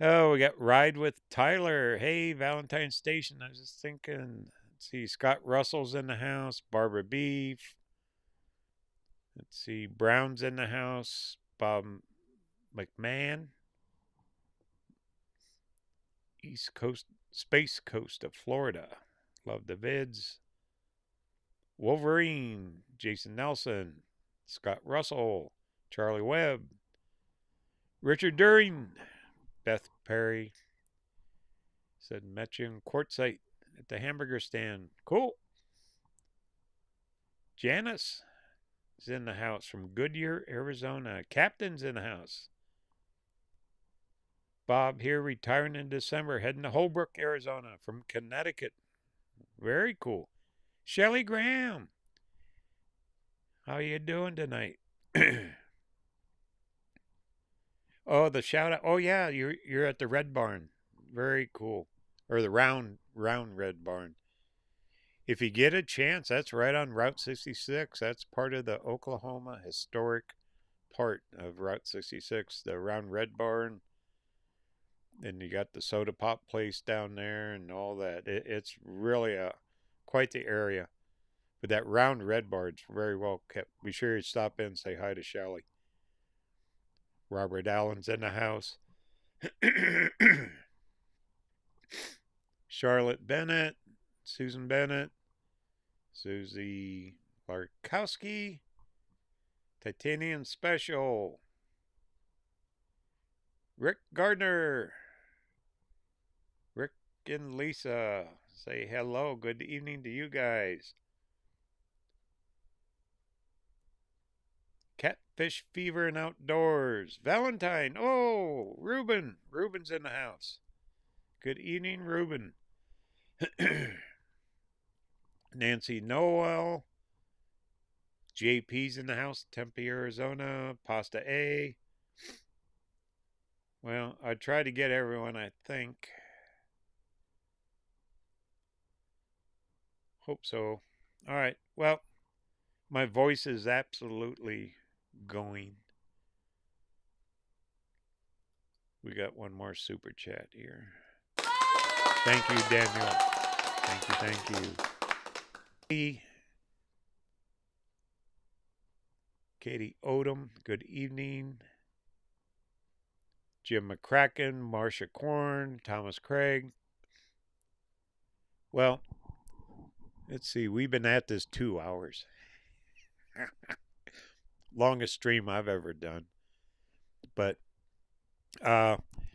Oh, we got Ride with Tyler. Hey, Valentine Station. I was just thinking. Let's see, Scott Russell's in the house. Barbara Beef. Let's see, Brown's in the house. Bob McMahon. East Coast, Space Coast of Florida. Love the vids. Wolverine. Jason Nelson. Scott Russell. Charlie Webb. Richard During. Beth Perry. Said met you in Quartzsite at the hamburger stand. Cool. Janice is in the house from Goodyear, Arizona. Captain's in the house. Bob here retiring in December, heading to Holbrook, Arizona from Connecticut. Very cool. Shelly Graham. How you doing tonight? Oh, the shout out. Oh yeah, you're at the Red Barn. Very cool. Or the round Red Barn. If you get a chance, that's right on Route 66. That's part of the Oklahoma historic part of Route 66, the round Red Barn. And you got the soda pop place down there and all that. It's really quite the area. But that round Red Barn's very well kept. Be sure you stop in and say hi to Shelly. Robert Allen's in the house. Charlotte Bennett, Susan Bennett, Susie Larkowski, Titanium Special, Rick Gardner, Rick and Lisa. Say hello. Good evening to you guys. Catfish Fever and Outdoors. Valentine. Oh, Ruben. Ruben's in the house. Good evening, Ruben. Nancy Noel. JP's in the house. Tempe, Arizona. Pasta A. Well, I tried to get everyone, I think. Hope so. All right. Well, My voice is absolutely going. We got one more super chat here. Thank you, Daniel. Thank you, thank you. Katie Odom, good evening. Jim McCracken, Marcia Korn, Thomas Craig. Well, let's see. We've been at this 2 hours. Longest stream I've ever done. But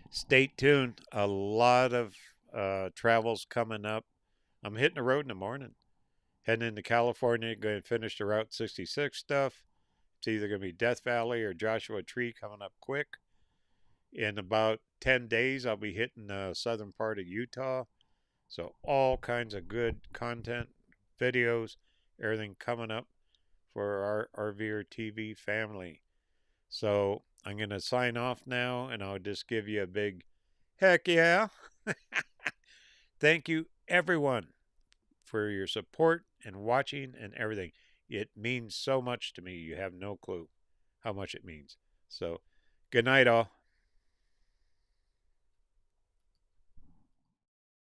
stay tuned. A lot of travels coming up. I'm hitting the road in the morning. Heading into California, going to finish the Route 66 stuff. It's either going to be Death Valley or Joshua Tree coming up quick. In about 10 days, I'll be hitting the southern part of Utah. So all kinds of good content, videos, everything coming up for our RVerTV family. So I'm going to sign off now, and I'll just give you a big heck yeah. Thank you, everyone, for your support and watching and everything. It means so much to me. You have no clue how much it means. So good night, all.